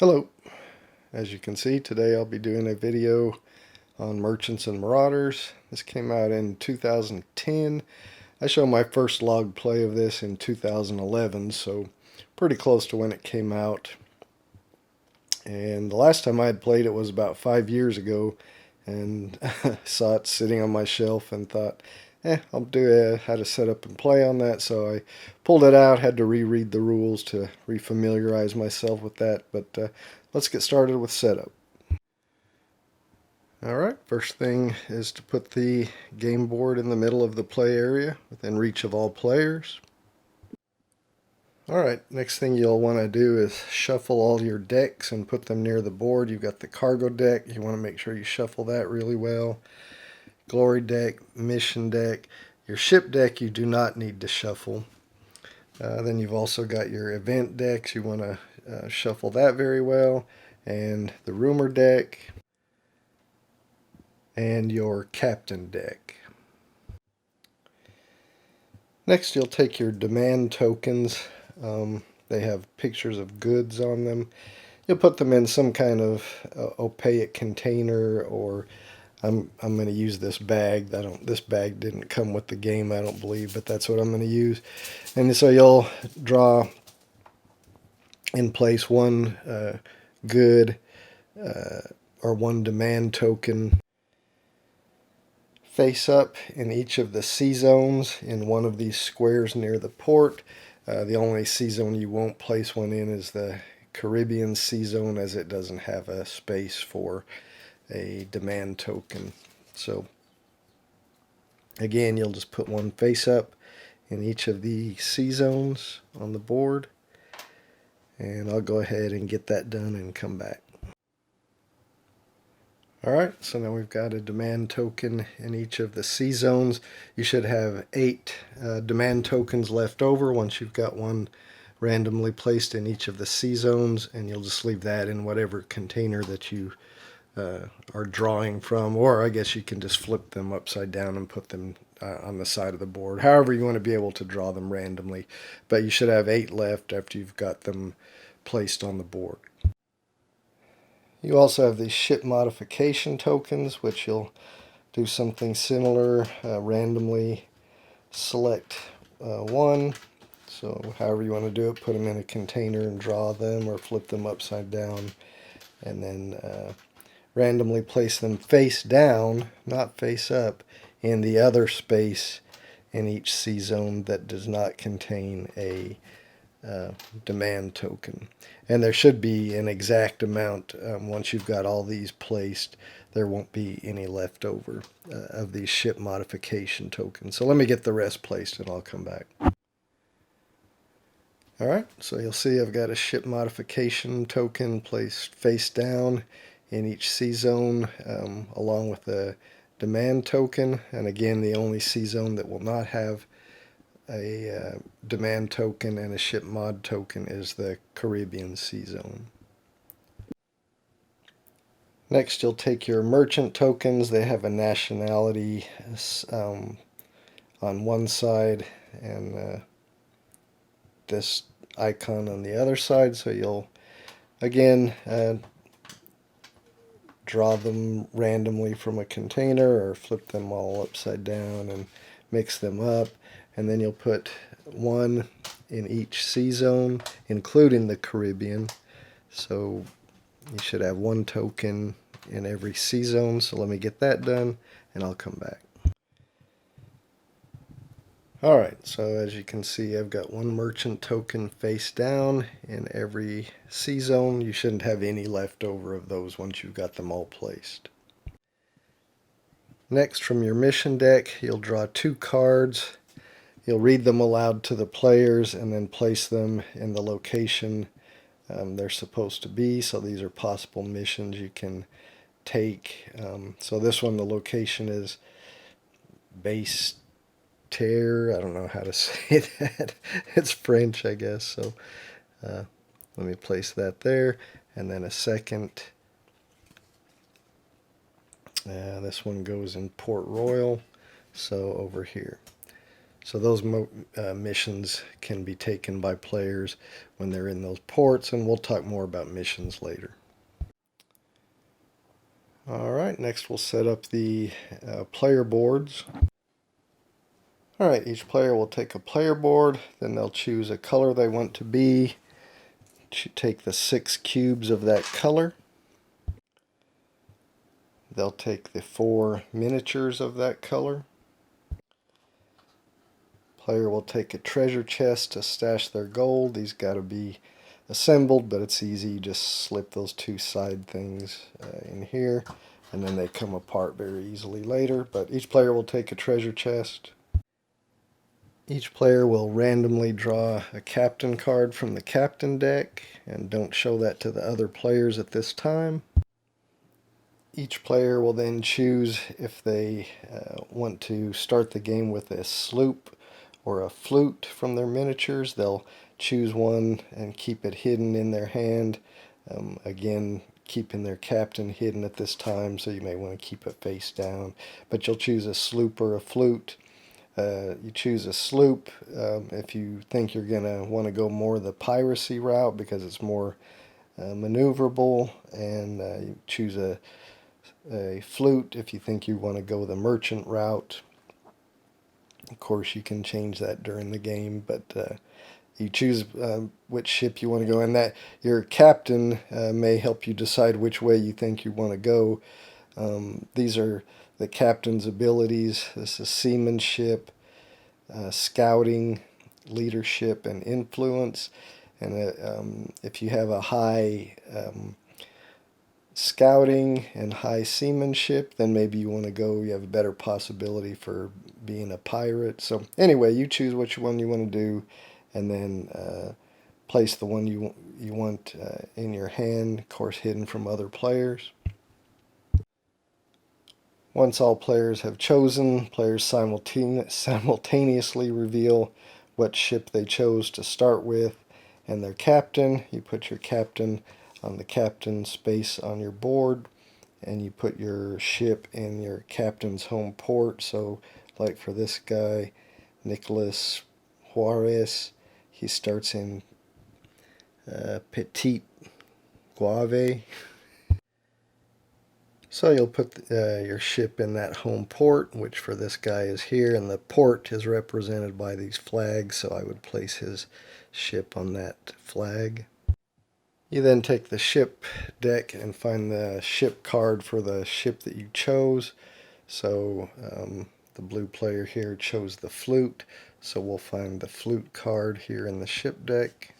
Hello. As you can see, today I'll be doing a video on Merchants and Marauders. This came out in 2010. I showed my first log play of this in 2011, so pretty close to when it came out. And the last time I had played it was about 5 years ago, and saw it sitting on my shelf and thought, I'll do how to set up and play on that. So I pulled it out, had to reread the rules to refamiliarize myself with that. But let's get started with setup. Alright, first thing is to put the game board in the middle of the play area within reach of all players. Alright, next thing you'll want to do is shuffle all your decks and put them near the board. You've got the cargo deck. You want to make sure you shuffle that really well. Glory deck, mission deck. Your ship deck you do not need to shuffle. Then you've also got your event decks. You want to shuffle that very well. And the rumor deck. And your captain deck. Next you'll take your demand tokens. They have pictures of goods on them. You'll put them in some kind of opaque container, or I'm going to use this bag. This bag didn't come with the game, I don't believe, but that's what I'm going to use. And so you'll draw in place one good or one demand token face up in each of the sea zones in one of these squares near the port. The only sea zone you won't place one in is the Caribbean sea zone, as it doesn't have a space for a demand token. So again, you'll just put one face up in each of the sea zones on the board, and I'll go ahead and get that done and come back. Alright, so now we've got a demand token in each of the sea zones. You should have 8 demand tokens left over once you've got one randomly placed in each of the sea zones, and you'll just leave that in whatever container that you are drawing from, or I guess you can just flip them upside down and put them on the side of the board. However you want to be able to draw them randomly, but you should have 8 left after you've got them placed on the board. You also have these ship modification tokens, which you'll do something similar, randomly select one. So however you want to do it, put them in a container and draw them, or flip them upside down, and then randomly place them face down, not face up, in the other space in each sea zone that does not contain a demand token. And there should be an exact amount. Once you've got all these placed, there won't be any left over of these ship modification tokens. So let me get the rest placed and I'll come back. Alright, so you'll see I've got a ship modification token placed face down in each sea zone, along with the demand token. And again, the only sea zone that will not have a demand token and a ship mod token is the Caribbean sea zone. Next, you'll take your merchant tokens. They have a nationality on one side and this icon on the other side. So you'll again draw them randomly from a container, or flip them all upside down and mix them up. And then you'll put one in each sea zone, including the Caribbean. So you should have one token in every sea zone. So let me get that done and I'll come back. Alright, so as you can see, I've got one merchant token face down in every sea zone. You shouldn't have any left over of those once you've got them all placed. Next, from your mission deck, you'll draw 2 cards. You'll read them aloud to the players and then place them in the location they're supposed to be. So these are possible missions you can take. So this one, the location is Base Terre. I don't know how to say that. It's French, I guess. So let me place that there. And then a second. This one goes in Port Royal. So over here. So those missions can be taken by players when they're in those ports, and we'll talk more about missions later. Alright, next we'll set up the player boards. Alright, each player will take a player board, then they'll choose a color they want to be. Take the 6 cubes of that color. They'll take the 4 miniatures of that color. Player will take a treasure chest to stash their gold. These got to be assembled, but it's easy. You just slip those 2 side things in here, and then they come apart very easily later. But each player will take a treasure chest. Each player will randomly draw a captain card from the captain deck, and don't show that to the other players at this time. Each player will then choose if they want to start the game with a sloop or a flute from their miniatures. They'll choose one and keep it hidden in their hand. Again, keeping their captain hidden at this time, so you may want to keep it face down. But you'll choose a sloop or a flute. You choose a sloop if you think you're going to want to go more the piracy route because it's more maneuverable, and you choose a flute if you think you want to go the merchant route. Of course, you can change that during the game, but you choose which ship you want to go, and that your captain may help you decide which way you think you want to go. These are the captain's abilities. This is seamanship, scouting, leadership, and influence. And if you have a high scouting and high seamanship, then maybe you want to go, you have a better possibility for being a pirate. So anyway, you choose which one you want to do, and then place the one you want in your hand, of course hidden from other players. Once all players have chosen, players simultaneously reveal what ship they chose to start with and their captain. You put your captain on the captain space on your board, and you put your ship in your captain's home port. So like for this guy, Nicholas Juarez, he starts in Petit Guave. So you'll put your ship in that home port, which for this guy is here, and the port is represented by these flags, so I would place his ship on that flag. You then take the ship deck and find the ship card for the ship that you chose. So the blue player here chose the flute, so we'll find the flute card here in the ship deck.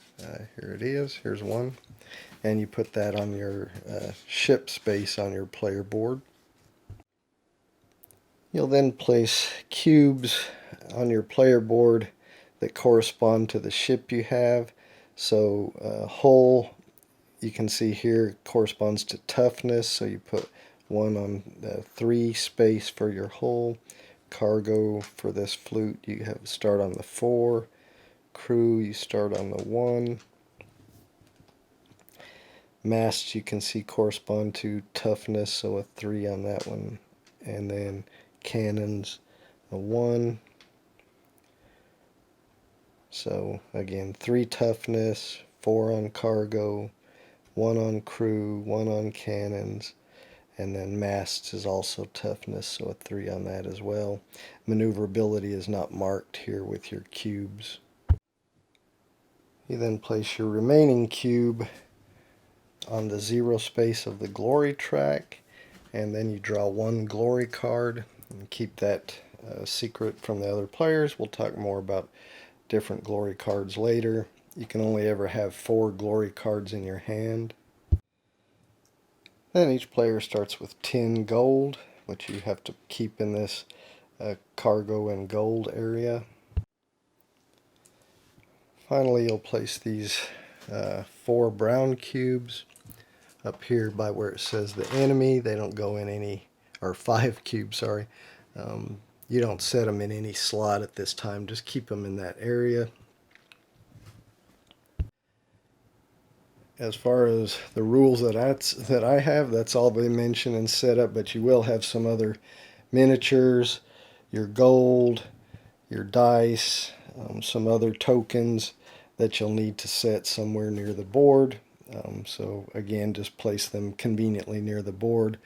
Here it is, here's one. And you put that on your ship space on your player board. You'll then place cubes on your player board that correspond to the ship you have. So hull, you can see here, corresponds to toughness, so you put one on the 3 space for your hull. Cargo for this flute, you have start on the 4. Crew, you start on the 1. Masts, you can see, correspond to toughness, so a 3 on that one. And then cannons, a 1. So again, 3 toughness, 4 on cargo, 1 on crew, 1 on cannons, and then masts is also toughness, so a 3 on that as well. Maneuverability is not marked here with your cubes. You then place your remaining cube on the 0 space of the glory track, and then you draw 1 glory card and keep that secret from the other players. We'll talk more about different glory cards later. You can only ever have 4 glory cards in your hand. Then each player starts with 10 gold, which you have to keep in this cargo and gold area. Finally, you'll place these 4 brown cubes up here by where it says the enemy. They don't go in any, or 5 cubes, sorry. You don't set them in any slot at this time, just keep them in that area. As far as the rules that I have, that's all they mention and set up, but you will have some other miniatures, your gold, your dice, some other tokens that you'll need to set somewhere near the board. So again, just place them conveniently near the board,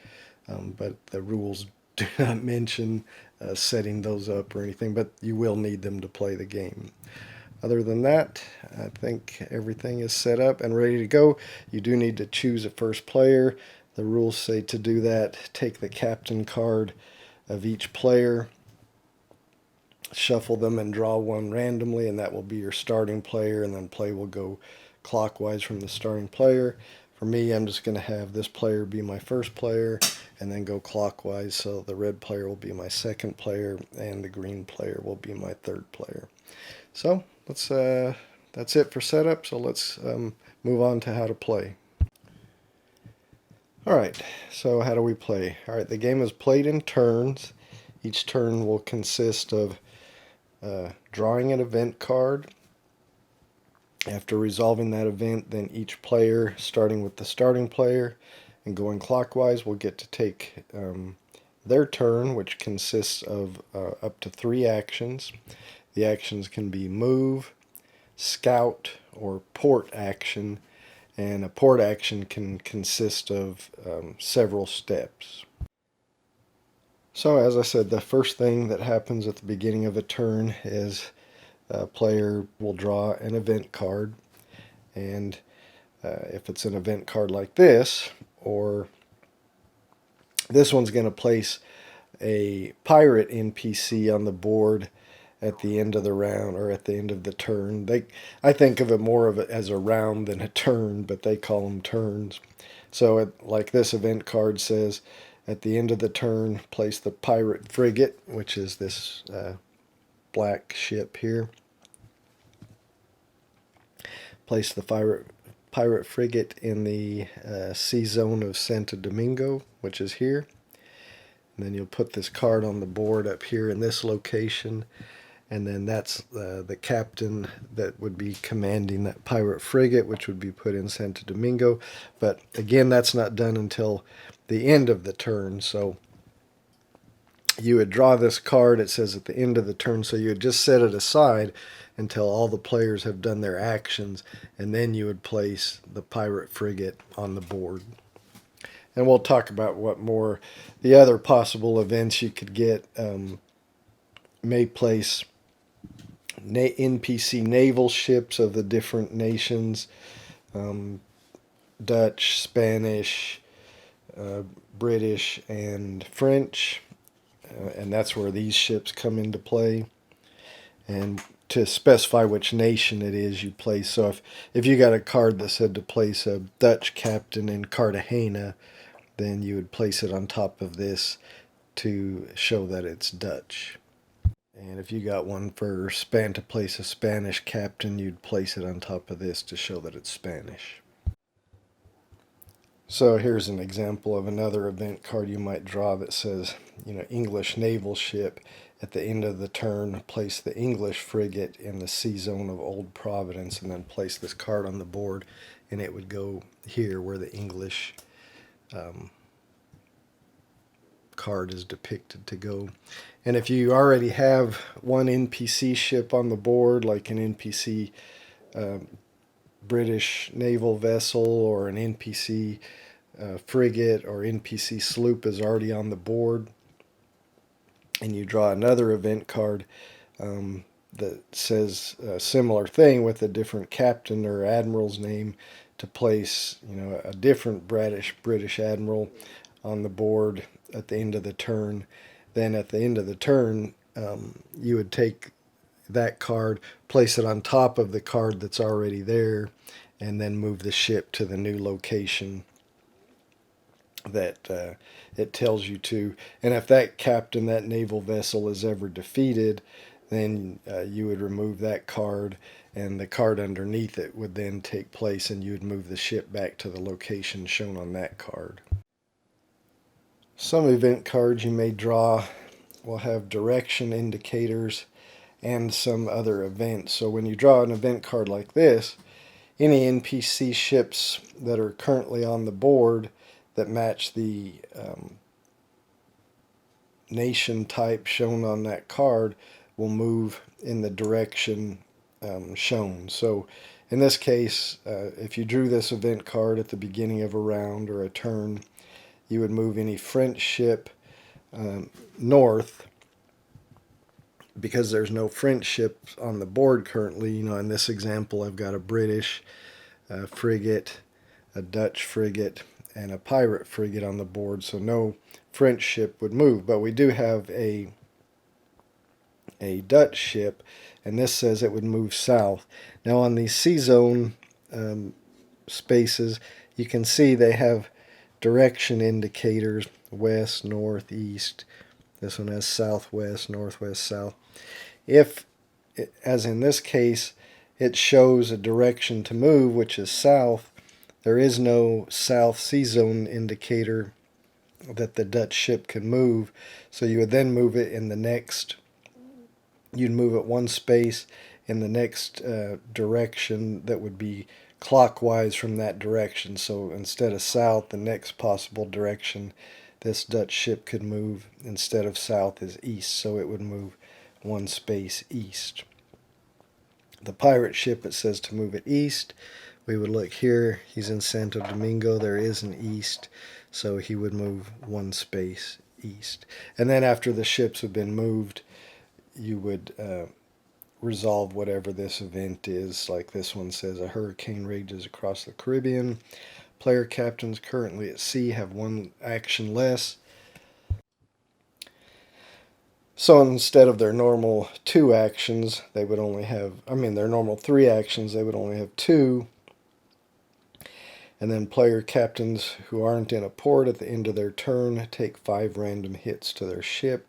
but the rules do not mention setting those up or anything, but you will need them to play the game. Other than that, I think everything is set up and ready to go. You do need to choose a first player. The rules say to do that, take the captain card of each player, shuffle them and draw one randomly, and that will be your starting player, and then play will go clockwise from the starting player. For me, I'm just going to have this player be my first player and then go clockwise, so the red player will be my second player and the green player will be my third player. So that's it for setup, so let's move on to how to play. Alright, so how do we play? Alright, the game is played in turns. Each turn will consist of drawing an event card. After resolving that event, then each player, starting with the starting player and going clockwise, will get to take their turn, which consists of up to 3 actions. The actions can be move, scout, or port action, and a port action can consist of several steps. So as I said, the first thing that happens at the beginning of a turn is a player will draw an event card, and if it's an event card like this, or this one's going to place a pirate NPC on the board at the end of the round or at the end of the turn. I think of it more of it as a round than a turn, but they call them turns. So like this event card says, at the end of the turn, place the pirate frigate, which is this black ship here. Place the pirate frigate in the sea zone of Santo Domingo, which is here. And then you'll put this card on the board up here in this location, and then that's the captain that would be commanding that pirate frigate, which would be put in Santo Domingo. But again, that's not done until the end of the turn. So you would draw this card, it says at the end of the turn, so you would just set it aside until all the players have done their actions, and then you would place the pirate frigate on the board. And we'll talk about what more the other possible events you could get. May place NPC naval ships of the different nations, Dutch, Spanish, British, and French. And that's where these ships come into play. And to specify which nation it is you place. So if you got a card that said to place a Dutch captain in Cartagena, then you would place it on top of this to show that it's Dutch. And if you got one for to place a Spanish captain, you'd place it on top of this to show that it's Spanish. So here's an example of another event card you might draw that says, English naval ship. At the end of the turn, place the English frigate in the sea zone of Old Providence, and then place this card on the board, and it would go here where the English card is depicted to go. And if you already have one NPC ship on the board, like an NPC British naval vessel or an NPC frigate or NPC sloop is already on the board, and you draw another event card that says a similar thing with a different captain or admiral's name, to place a different British admiral on the board at the end of the turn. Then at the end of the turn, you would take that card, place it on top of the card that's already there, and then move the ship to the new location that it tells you to. And if that captain, that naval vessel, is ever defeated, then you would remove that card, and the card underneath it would then take place, and you would move the ship back to the location shown on that card. Some event cards you may draw will have direction indicators and some other events. So when you draw an event card like this, any NPC ships that are currently on the board that match the nation type shown on that card will move in the direction shown. So in this case, if you drew this event card at the beginning of a round or a turn, you would move any French ship north. Because there's no French ship on the board currently, you know, in this example I've got a British frigate, a Dutch frigate, and a pirate frigate on the board, so no French ship would move. But we do have a Dutch ship, and this says it would move south. Now on these sea zone spaces, you can see they have direction indicators: west, north, east. This one has southwest, northwest, south. If, as in this case, it shows a direction to move, which is south, there is no south sea zone indicator that the Dutch ship can move. So you would then move it in the next, you'd move it one space in the next direction that would be clockwise from that direction. So instead of south, the next possible direction this Dutch ship could move instead of south is east. So it would move one space east. The pirate ship, it says to move it east. We would look here, he's in Santo Domingo, there is an east, so he would move one space east. And then after the ships have been moved, you would resolve whatever this event is. Like this one says, a hurricane rages across the Caribbean. Player captains currently at sea have one action less. So instead of their normal 2 actions, they would only have, their normal 3 actions, they would only have 2. And then player captains who aren't in a port at the end of their turn take 5 random hits to their ship,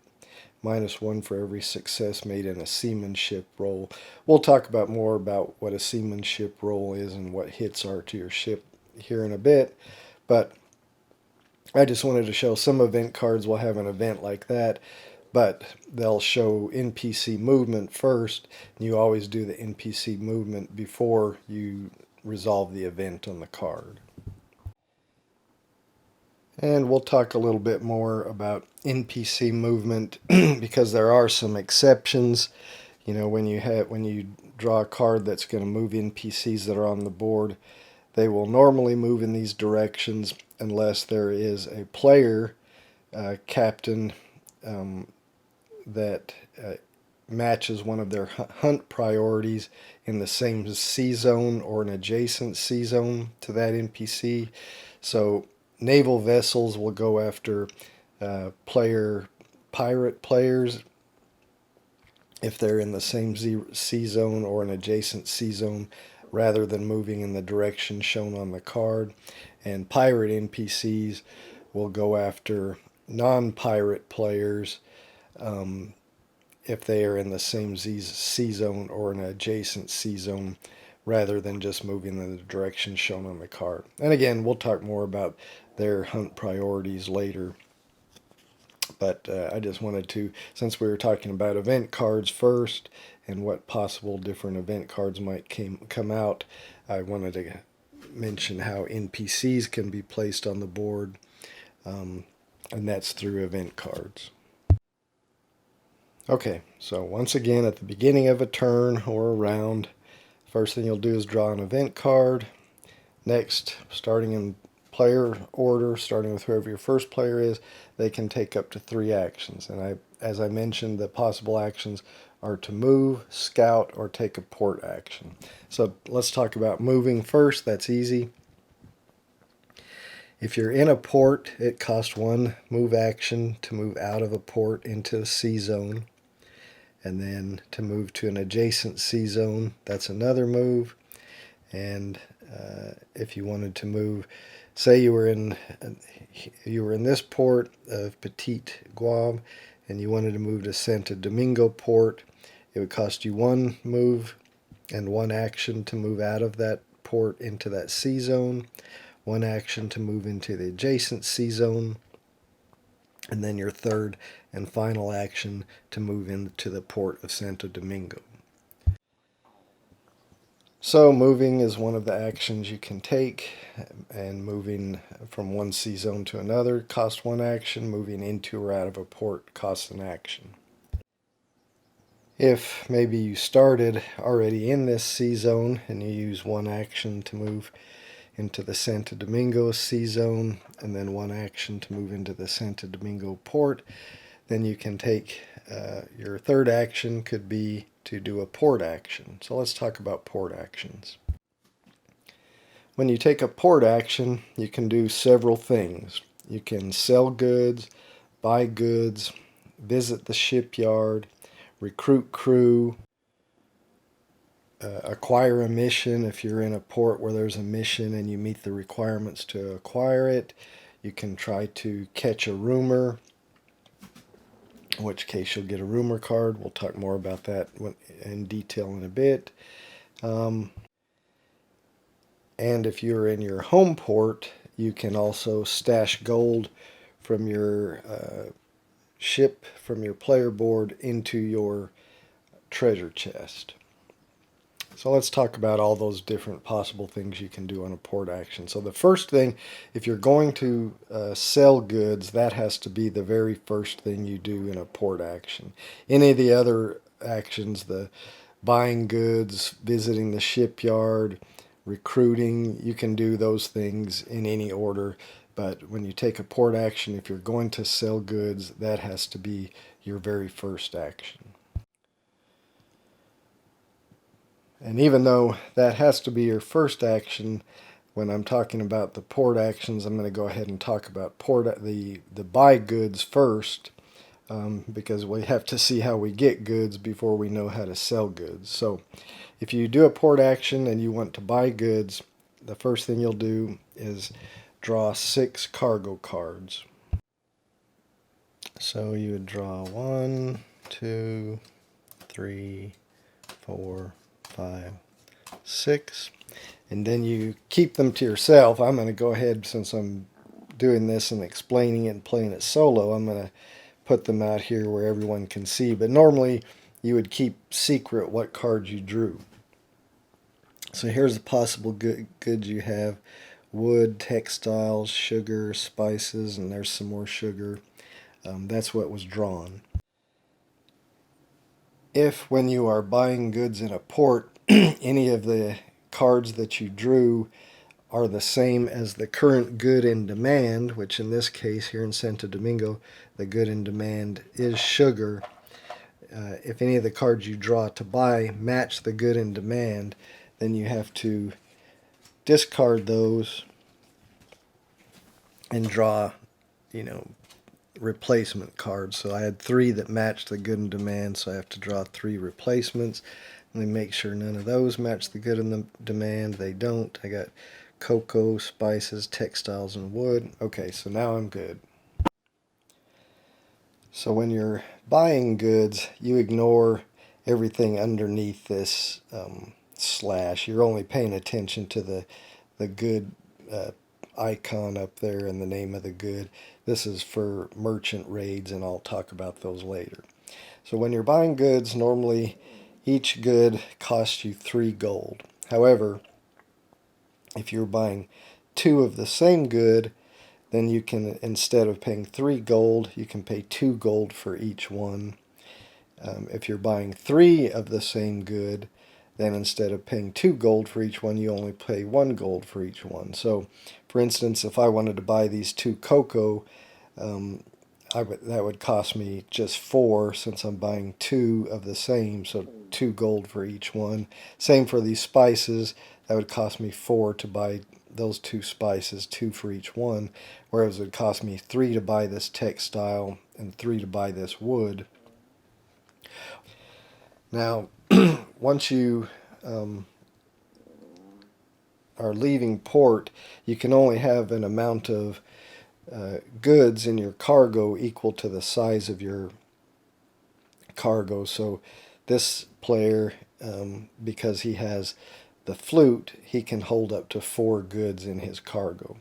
-1 for every success made in a seamanship roll. We'll talk about more about what a seamanship roll is and what hits are to your ship here in a bit, but I just wanted to show some event cards will have an event like that, but they'll show NPC movement first, and you always do the NPC movement before you resolve the event on the card. And we'll talk a little bit more about NPC movement because there are some exceptions. You know, when you draw a card that's going to move NPCs that are on the board, they will normally move in these directions unless there is a player captain that matches one of their hunt priorities in the same sea zone or an adjacent sea zone to that NPC. So naval vessels will go after pirate players if they're in the same sea zone or an adjacent sea zone rather than moving in the direction shown on the card. And pirate NPCs will go after non-pirate players if they are in the same sea zone or an adjacent sea zone rather than just moving in the direction shown on the card. And again, we'll talk more about their hunt priorities later. But I just wanted to, since we were talking about event cards first and what possible different event cards might come out, I wanted to mention how NPCs can be placed on the board, and that's through event cards. Okay, so once again, at the beginning of a turn or a round, first thing you'll do is draw an event card. Next, starting in player order, starting with whoever your first player is, they can take up to 3 actions. And as I mentioned, the possible actions are to move, scout, or take a port action. So let's talk about moving first. That's easy. If you're in a port, it costs 1 move action to move out of a port into a sea zone. And then to move to an adjacent sea zone, that's another move. And if you wanted to move, say you were in this port of Petite Guave, and you wanted to move to Santo Domingo port, it would cost you 1 move and 1 action to move out of that port into that sea zone, 1 action to move into the adjacent sea zone, and then your third and final action to move into the port of Santo Domingo. So moving is one of the actions you can take, and moving from one sea zone to another costs 1 action. Moving into or out of a port costs an action. If maybe you started already in this sea zone and you use one action to move into the Santo Domingo sea zone and then one action to move into the Santo Domingo port, then you can take your third action could be to do a port action. So let's talk about port actions. When you take a port action, you can do several things. You can sell goods, buy goods, visit the shipyard, recruit crew, acquire a mission if you're in a port where there's a mission and you meet the requirements to acquire it. You can try to catch a rumor, in which case you'll get a rumor card. We'll talk more about that in detail in a bit. And if you're in your home port, you can also stash gold from your ship, from your player board, into your treasure chest. So let's talk about all those different possible things you can do on a port action. So the first thing, if you're going to sell goods, that has to be the very first thing you do in a port action. Any of the other actions, the buying goods, visiting the shipyard, recruiting, you can do those things in any order. But when you take a port action, if you're going to sell goods, that has to be your very first action. And even though that has to be your first action, when I'm talking about the port actions, I'm going to go ahead and talk about the buy goods first, because we have to see how we get goods before we know how to sell goods. So if you do a port action and you want to buy goods, the first thing you'll do is draw 6 cargo cards. So you would draw 1, 2, 3, 4, 5, 6, and then you keep them to yourself. I'm going to go ahead, since I'm doing this and explaining it and playing it solo, I'm going to put them out here where everyone can see. But normally you would keep secret what cards you drew. So here's the possible goods you have: wood, textiles, sugar, spices, and there's some more sugar. That's what was drawn. If, when you are buying goods in a port, any of the cards that you drew are the same as the current good in demand, which in this case here in Santo Domingo, the good in demand is sugar. If any of the cards you draw to buy match the good in demand, then you have to discard those and draw, replacement cards. So I had 3 that matched the good in demand, so I have to draw 3 replacements. Let me make sure none of those match the good in the demand. They don't. I got cocoa, spices, textiles, and wood. Okay, so now I'm good. So when you're buying goods, you ignore everything underneath this slash. You're only paying attention to the good icon up there and the name of the good. This is for merchant raids, and I'll talk about those later. So when you're buying goods, normally each good costs you 3 gold. However, if you're buying 2 of the same good, then you can, instead of paying 3 gold, you can pay 2 gold for each one. If you're buying 3 of the same good, then instead of paying 2 gold for each one, you only pay 1 gold for each one. So, for instance, if I wanted to buy these 2 cocoa, that would cost me just 4, since I'm buying 2 of the same, so 2 gold for each one. Same for these spices, that would cost me 4 to buy those 2 spices, 2 for each one, whereas it would cost me 3 to buy this textile and 3 to buy this wood. Now, once you are leaving port, you can only have an amount of goods in your cargo equal to the size of your cargo. So this player, because he has the flute, he can hold up to 4 goods in his cargo.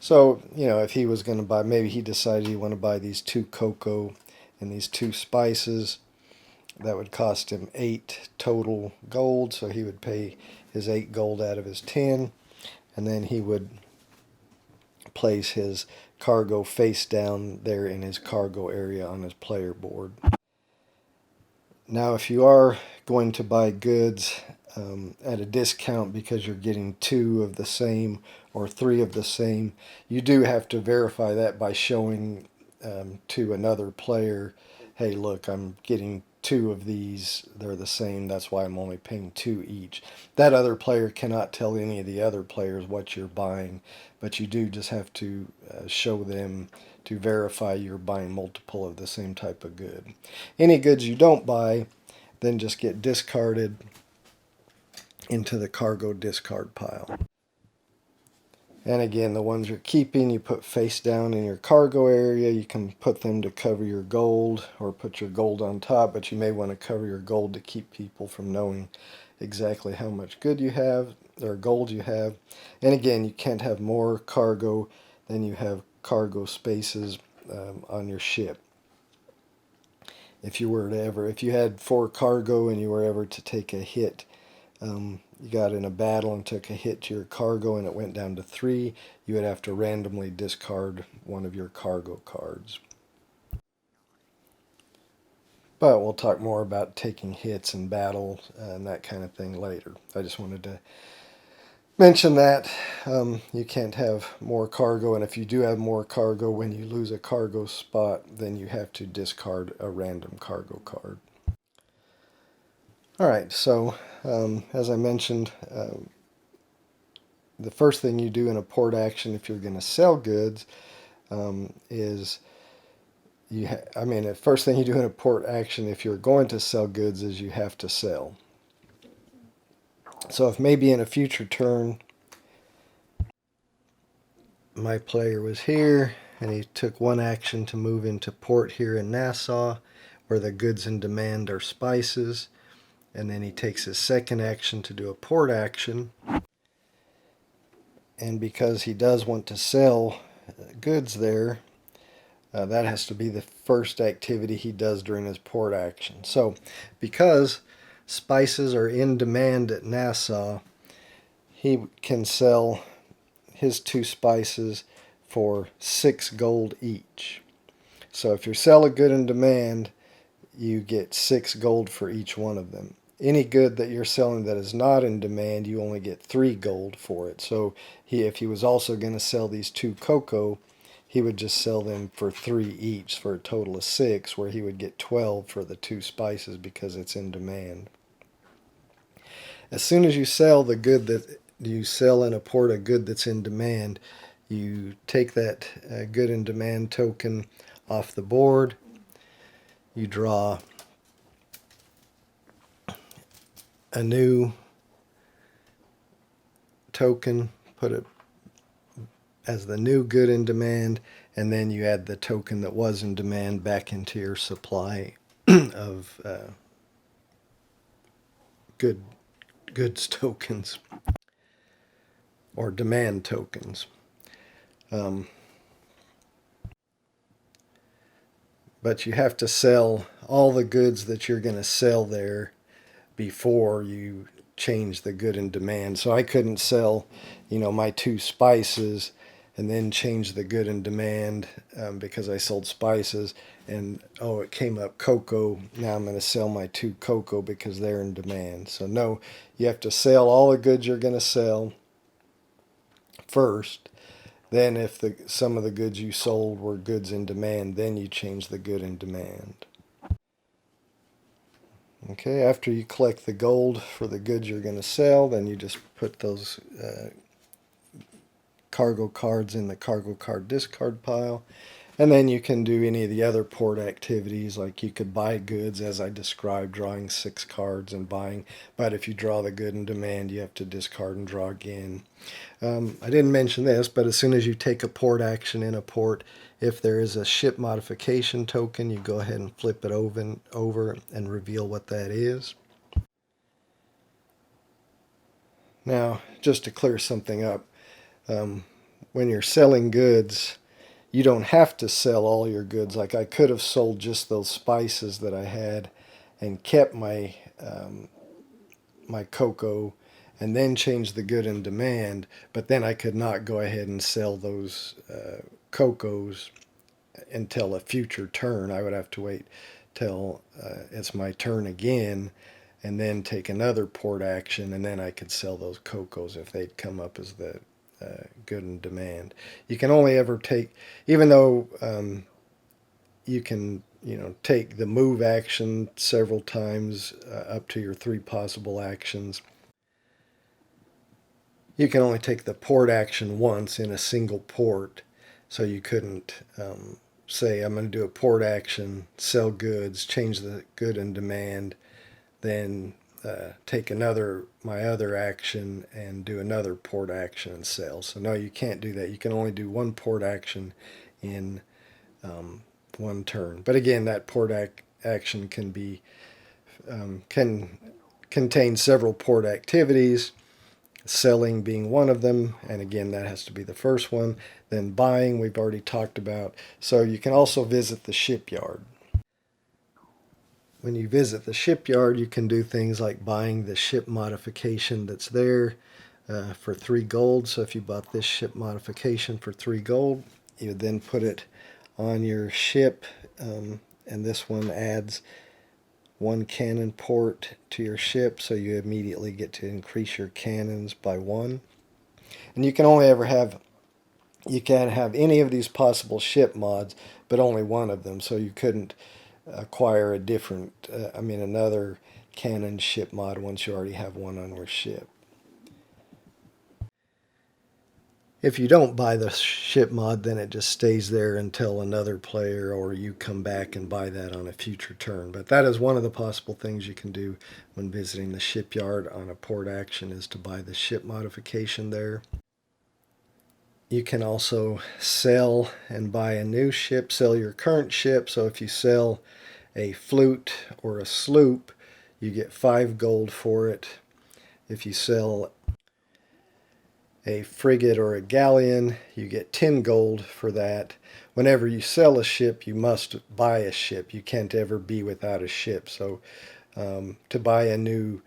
So, if he was going to buy, maybe he decided he wanted to buy these 2 cocoa and these 2 spices, that would cost him 8 total gold, so he would pay his 8 gold out of his 10, and then he would place his cargo face down there in his cargo area on his player board. Now, if you are going to buy goods at a discount because you're getting two of the same or three of the same, you do have to verify that by showing to another player, hey, look, I'm getting two of these, they're the same, that's why I'm only paying two each. That other player cannot tell any of the other players what you're buying, but you do just have to show them to verify you're buying multiple of the same type of good. Any goods you don't buy then just get discarded into the cargo discard pile. And again, the ones you're keeping, you put face down in your cargo area. You can put them to cover your gold or put your gold on top, but you may want to cover your gold to keep people from knowing exactly how much good you have or gold you have. And again, you can't have more cargo than you have cargo spaces on your ship. If you had 4 cargo and you were ever to take a hit, you got in a battle and took a hit to your cargo and it went down to 3, you would have to randomly discard one of your cargo cards. But we'll talk more about taking hits in battle and that kind of thing later. I just wanted to mention that you can't have more cargo, and if you do have more cargo, when you lose a cargo spot, then you have to discard a random cargo card. Alright, so as I mentioned, the first thing you do in a port action if you're going to sell goods is the first thing you do in a port action if you're going to sell goods is you have to sell. So if maybe in a future turn my player was here and he took one action to move into port here in Nassau where the goods in demand are spices, and then he takes his second action to do a port action, and because he does want to sell goods there, that has to be the first activity he does during his port action. So because spices are in demand at Nassau, he can sell his 2 spices for 6 gold each. So if you sell a good in demand, you get 6 gold for each one of them. Any good that you're selling that is not in demand, you only get 3 gold for it. So if he was also going to sell these 2 cocoa, he would just sell them for 3 each for a total of 6, where he would get 12 for the 2 spices because it's in demand. As soon as you sell the good that you sell in a port a good that's in demand, you take that good in demand token off the board, you draw a new token, put it as the new good in demand, and then you add the token that was in demand back into your supply of goods tokens or demand tokens. But you have to sell all the goods that you're going to sell there before you change the good in demand. So I couldn't sell, my 2 spices and then change the good in demand because I sold spices and it came up cocoa. Now I'm going to sell my 2 cocoa because they're in demand. So no, you have to sell all the goods you're going to sell first. Then if some of the goods you sold were goods in demand, then you change the good in demand. Okay, after you collect the gold for the goods you're going to sell, then you just put those cargo cards in the cargo card discard pile. And then you can do any of the other port activities, like you could buy goods as I described, drawing 6 cards and buying. But if you draw the good in demand, you have to discard and draw again. I didn't mention this, but as soon as you take a port action in a port, if there is a ship modification token, you go ahead and flip it over and reveal what that is. Now, just to clear something up, when you're selling goods, you don't have to sell all your goods. Like I could have sold just those spices that I had and kept my my cocoa and then change the good in demand, but then I could not go ahead and sell those cocos until a future turn. I would have to wait till it's my turn again, and then take another port action, and then I could sell those cocos if they'd come up as the good in demand. You can only ever take, even though you can, take the move action several times up to your 3 possible actions. You can only take the port action once in a single port, so you couldn't say, I'm going to do a port action, sell goods, change the good in demand, then take my other action and do another port action and sell. So no, you can't do that. You can only do one port action in one turn. But again, that port action can contain several port activities, selling being one of them, and again, that has to be the first one. Then buying, we've already talked about. So you can also visit the shipyard. When you visit the shipyard, you can do things like buying the ship modification that's there for 3 gold. So if you bought this ship modification for 3 gold, you then put it on your ship, and this one adds 1 cannon port to your ship, so you immediately get to increase your cannons by 1. And you can't have any of these possible ship mods, but only one of them. So you couldn't acquire another cannon ship mod once you already have one on your ship. If you don't buy the ship mod, then it just stays there until another player or you come back and buy that on a future turn. But that is one of the possible things you can do when visiting the shipyard on a port action, is to buy the ship modification there. You can also sell and buy a new ship, sell your current ship. So if you sell a flute or a sloop, you get 5 gold for it. If you sell a frigate or a galleon, you get 10 gold for that. Whenever you sell a ship, you must buy a ship. You can't ever be without a ship. So to buy a new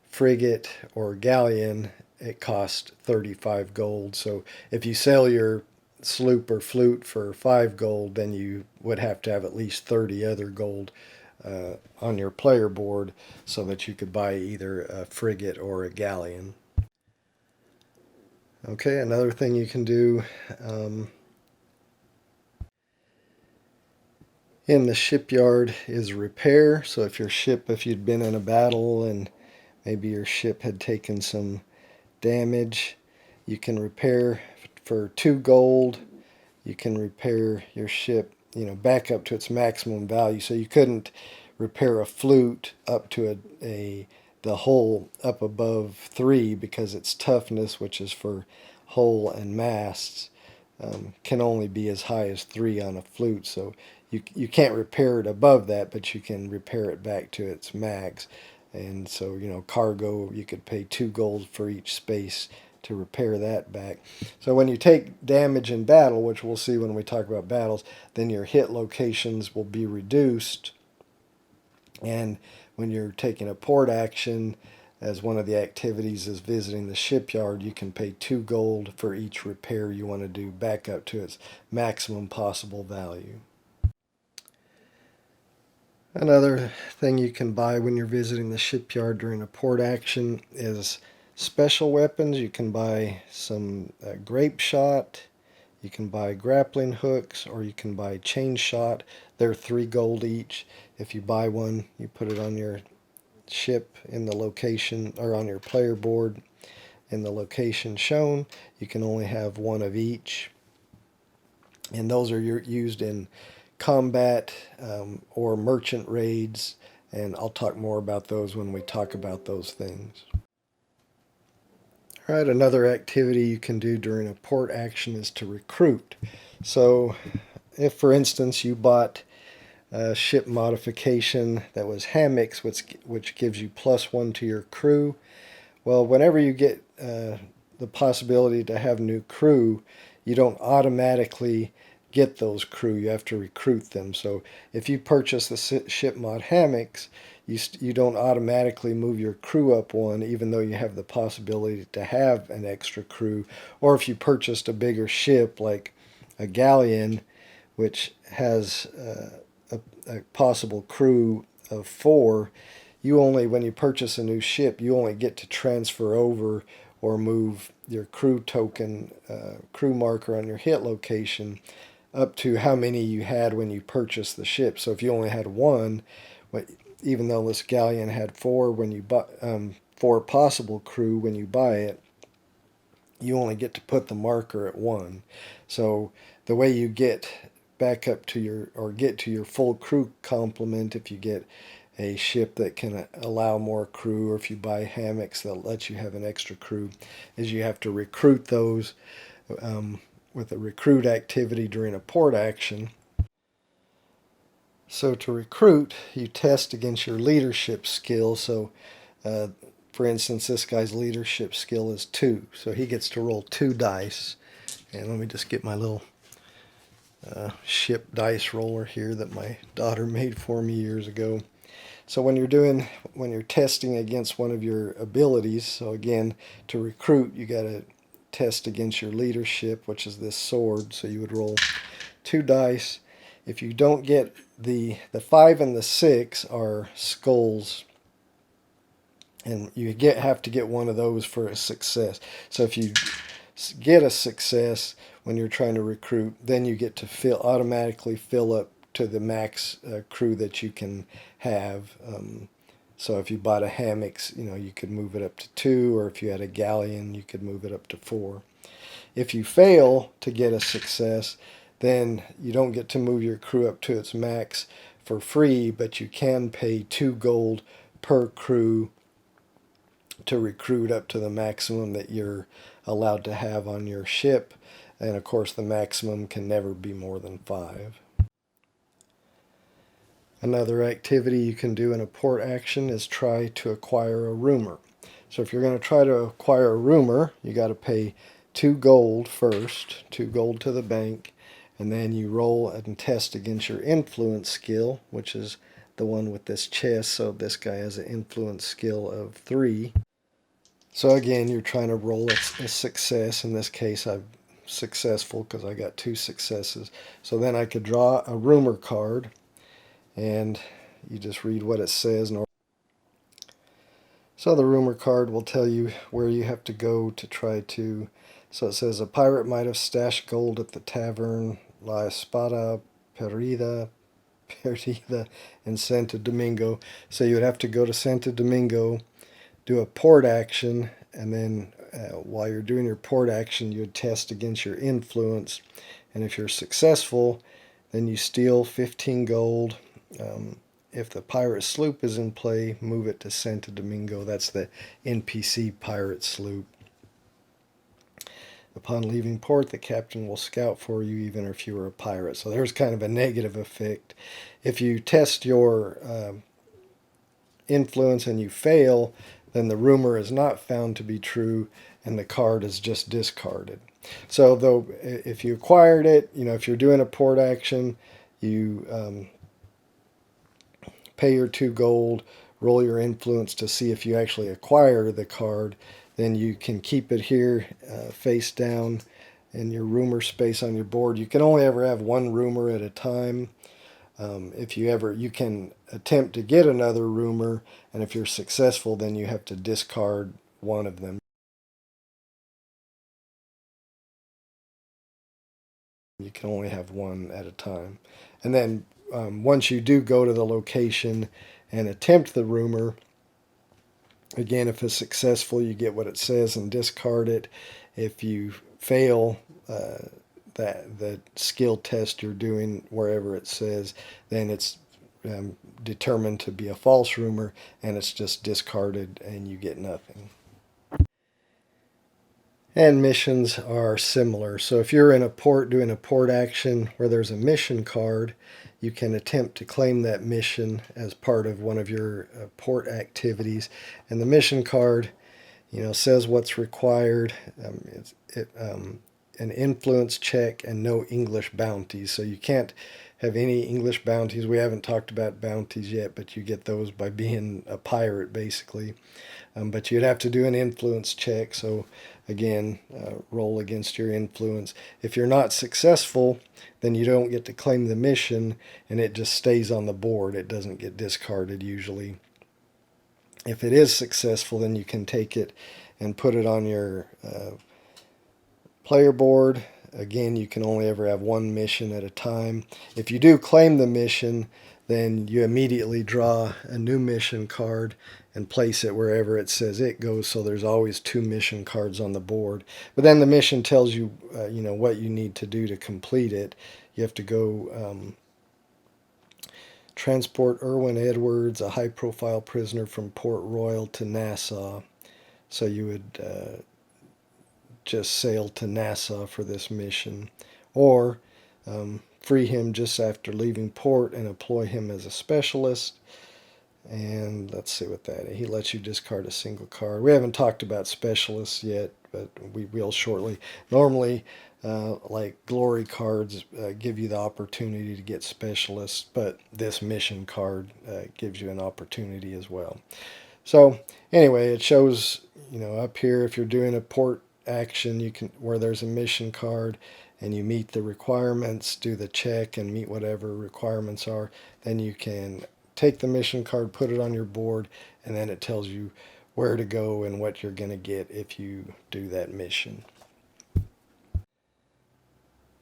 frigate or galleon, it costs 35 gold. So if you sell your sloop or flute for 5 gold, then you would have to have at least 30 other gold on your player board so that you could buy either a frigate or a galleon. Okay, another thing you can do in the shipyard is repair. So if you'd been in a battle and maybe your ship had taken some damage, you can repair for 2 gold. You can repair your ship, back up to its maximum value. So you couldn't repair a flute up to the hull up above 3, because its toughness, which is for hull and masts, can only be as high as 3 on a flute. So you can't repair it above that, but you can repair it back to its max. And so, cargo, you could pay 2 gold for each space to repair that back. So when you take damage in battle, which we'll see when we talk about battles, then your hit locations will be reduced. And when you're taking a port action, as one of the activities is visiting the shipyard, you can pay 2 gold for each repair you want to do back up to its maximum possible value. Another thing you can buy when you're visiting the shipyard during a port action is special weapons. You can buy some grape shot, you can buy grappling hooks, or you can buy chain shot. They're 3 gold each. If you buy one, you put it on your ship in the location, or on your player board in the location shown. You can only have 1 of each, and those are used in combat or merchant raids, and I'll talk more about those when we talk about those things. All right, another activity you can do during a port action is to recruit. So if, for instance, you bought a ship modification that was hammocks, which gives you +1 to your crew, well, whenever you get the possibility to have new crew, you don't automatically get those crew. You have to recruit them. So if you purchase the ship mod hammocks, you don't automatically move your crew up 1, even though you have the possibility to have an extra crew. Or if you purchased a bigger ship like a galleon, which has a possible crew of 4, you only, when you purchase a new ship, you only get to transfer over or move your crew token, crew marker on your hit location up to how many you had when you purchased the ship. So if you only had 1, even though this galleon had 4 when you buy, 4 possible crew when you buy it, you only get to put the marker at 1. So the way you get back up to your, or get to your full crew complement, if you get a ship that can allow more crew, or if you buy hammocks that let you have an extra crew, is you have to recruit those with a recruit activity during a port action. So to recruit, you test against your leadership skill. So for instance, this guy's leadership skill is 2, so he gets to roll 2 dice. And let me just get my little ship dice roller here that my daughter made for me years ago. So when you're testing against one of your abilities, so again, to recruit, you got to test against your leadership, which is this sword. So you would roll 2 dice. If you don't get the 5 and the 6 are skulls, and you have to get one of those for a success. So if you get a success when you're trying to recruit, then you get to automatically fill up to the max crew that you can have. So if you bought a hammocks, you could move it up to 2, or if you had a galleon, you could move it up to 4. If you fail to get a success, then you don't get to move your crew up to its max for free, but you can pay 2 gold per crew to recruit up to the maximum that you're allowed to have on your ship. And of course, the maximum can never be more than 5. Another activity you can do in a port action is try to acquire a rumor. So if you're going to try to acquire a rumor, you got to pay 2 gold first, 2 gold to the bank, and then you roll and test against your influence skill, which is the one with this chest. So this guy has an influence skill of 3. So again, you're trying to roll a success. In this case, I'm successful because I got 2 successes. So then I could draw a rumor card, and you just read what it says. So the rumor card will tell you where you have to go to try to. So it says a pirate might have stashed gold at the tavern La Espada Perdida in Santo Domingo. So you would have to go to Santo Domingo, do a port action, and then while you're doing your port action, you would test against your influence. And if you're successful, then you steal 15 gold. If the pirate sloop is in play, move it to Santo Domingo. That's the NPC pirate sloop. Upon leaving port, the captain will scout for you even if you were a pirate. So there's kind of a negative effect. If you test your influence and you fail, then the rumor is not found to be true and the card is just discarded. So though if you acquired it, if you're doing a port action, you pay your 2 gold, roll your influence to see if you actually acquire the card. Then you can keep it here face down in your rumor space on your board. You can only ever have 1 rumor at a time. If you can attempt to get another rumor, and if you're successful, then you have to discard one of them. You can only have 1 at a time. And then once you do go to the location and attempt the rumor, again, if it's successful, you get what it says and discard it. If you fail the skill test you're doing wherever it says, then it's determined to be a false rumor, and it's just discarded and you get nothing. And missions are similar. So if you're in a port doing a port action where there's a mission card, you can attempt to claim that mission as part of one of your port activities. And the mission card, says what's required. an influence check and no English bounties. So you can't have any English bounties. We haven't talked about bounties yet, but you get those by being a pirate, basically. But you'd have to do an influence check. So again, roll against your influence. If you're not successful, then you don't get to claim the mission, and it just stays on the board. It doesn't get discarded usually. If it is successful, then you can take it and put it on your player board. Again, you can only ever have one mission at a time. If you do claim the mission, then you immediately draw a new mission card and place it wherever it says it goes, so there's always 2 mission cards on the board. But then the mission tells you, what you need to do to complete it. You have to go transport Irwin Edwards, a high-profile prisoner, from Port Royal to Nassau. So you would just sail to Nassau for this mission, or free him just after leaving port and employ him as a specialist. And let's see what that is. He lets you discard a single card. We haven't talked about specialists yet, but we will shortly. Normally, like glory cards give you the opportunity to get specialists, but this mission card gives you an opportunity as well. So anyway, it shows, up here, if you're doing a port action, you can, where there's a mission card and you meet the requirements, do the check and meet whatever requirements are, then you can take the mission card, put it on your board, and then it tells you where to go and what you're going to get if you do that mission.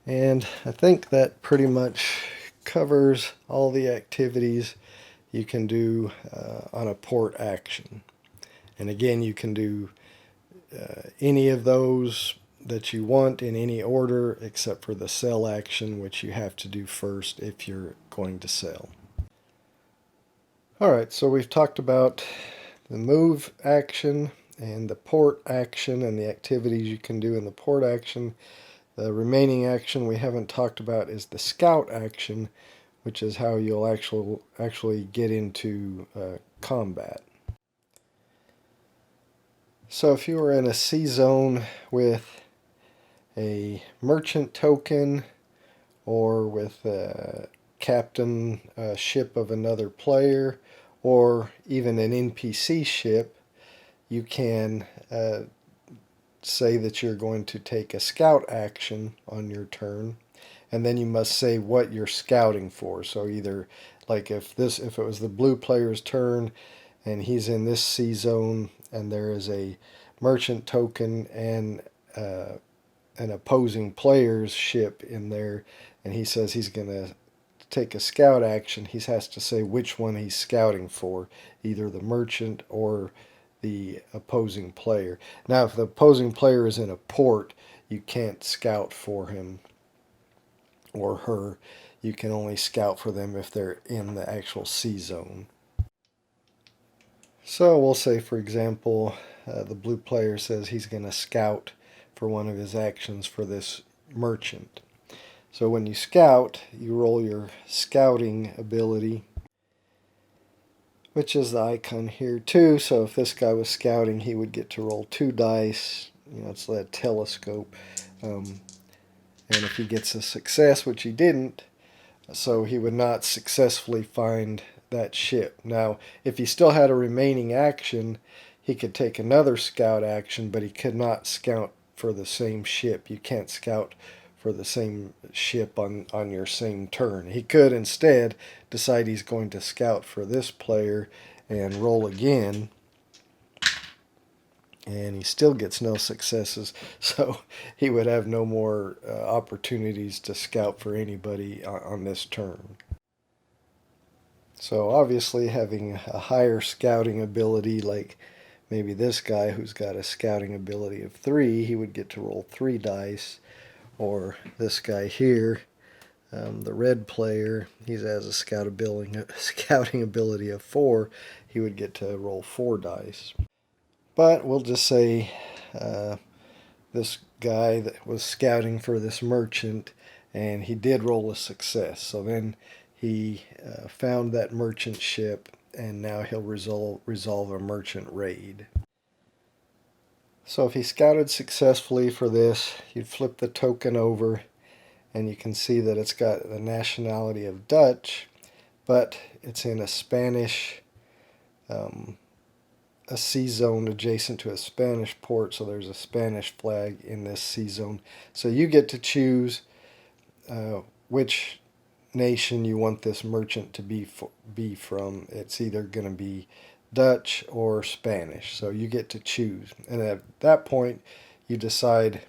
And I think that pretty much covers all the activities you can do on a port action. And again, you can do any of those that you want in any order except for the sell action, which you have to do first if you're going to sell. Alright, so we've talked about the move action and the port action and the activities you can do in the port action. The remaining action we haven't talked about is the scout action, which is how you'll actually get into combat. So if you were in a sea zone with a merchant token or with a captain ship of another player, or even an NPC ship, you can say that you're going to take a scout action on your turn, and then you must say what you're scouting for. So either, like if it was the blue player's turn and he's in this sea zone and there is a merchant token and an opposing player's ship in there, and he says he's going to take a scout action, he has to say which one he's scouting for, either the merchant or the opposing player. Now, if the opposing player is in a port, you can't scout for him or her. You can only scout for them if they're in the actual sea zone. So we'll say, for example, the blue player says he's going to scout for one of his actions for this merchant. So when you scout, you roll your scouting ability, which is the icon here too. So if this guy was scouting, he would get to roll 2 dice. It's that telescope. And if he gets a success, which he didn't, so he would not successfully find that ship. Now, if he still had a remaining action, he could take another scout action, but he could not scout for the same ship. You can't scout for the same ship on your same turn. He could instead decide he's going to scout for this player and roll again, and he still gets no successes, so he would have no more opportunities to scout for anybody on this turn. So obviously having a higher scouting ability, like maybe this guy who's got a scouting ability of 3, he would get to roll 3 dice. Or this guy here, the red player, he has a scouting ability of 4. He would get to roll 4 dice. But we'll just say this guy that was scouting for this merchant, and he did roll a success. So then he found that merchant ship, and now he'll resolve a merchant raid. So if he scouted successfully for this, you'd flip the token over and you can see that it's got the nationality of Dutch, but it's in a Spanish, a sea zone adjacent to a Spanish port, so there's a Spanish flag in this sea zone. So you get to choose which nation you want this merchant to be from. It's either going to be Dutch or Spanish, so you get to choose. And at that point, you decide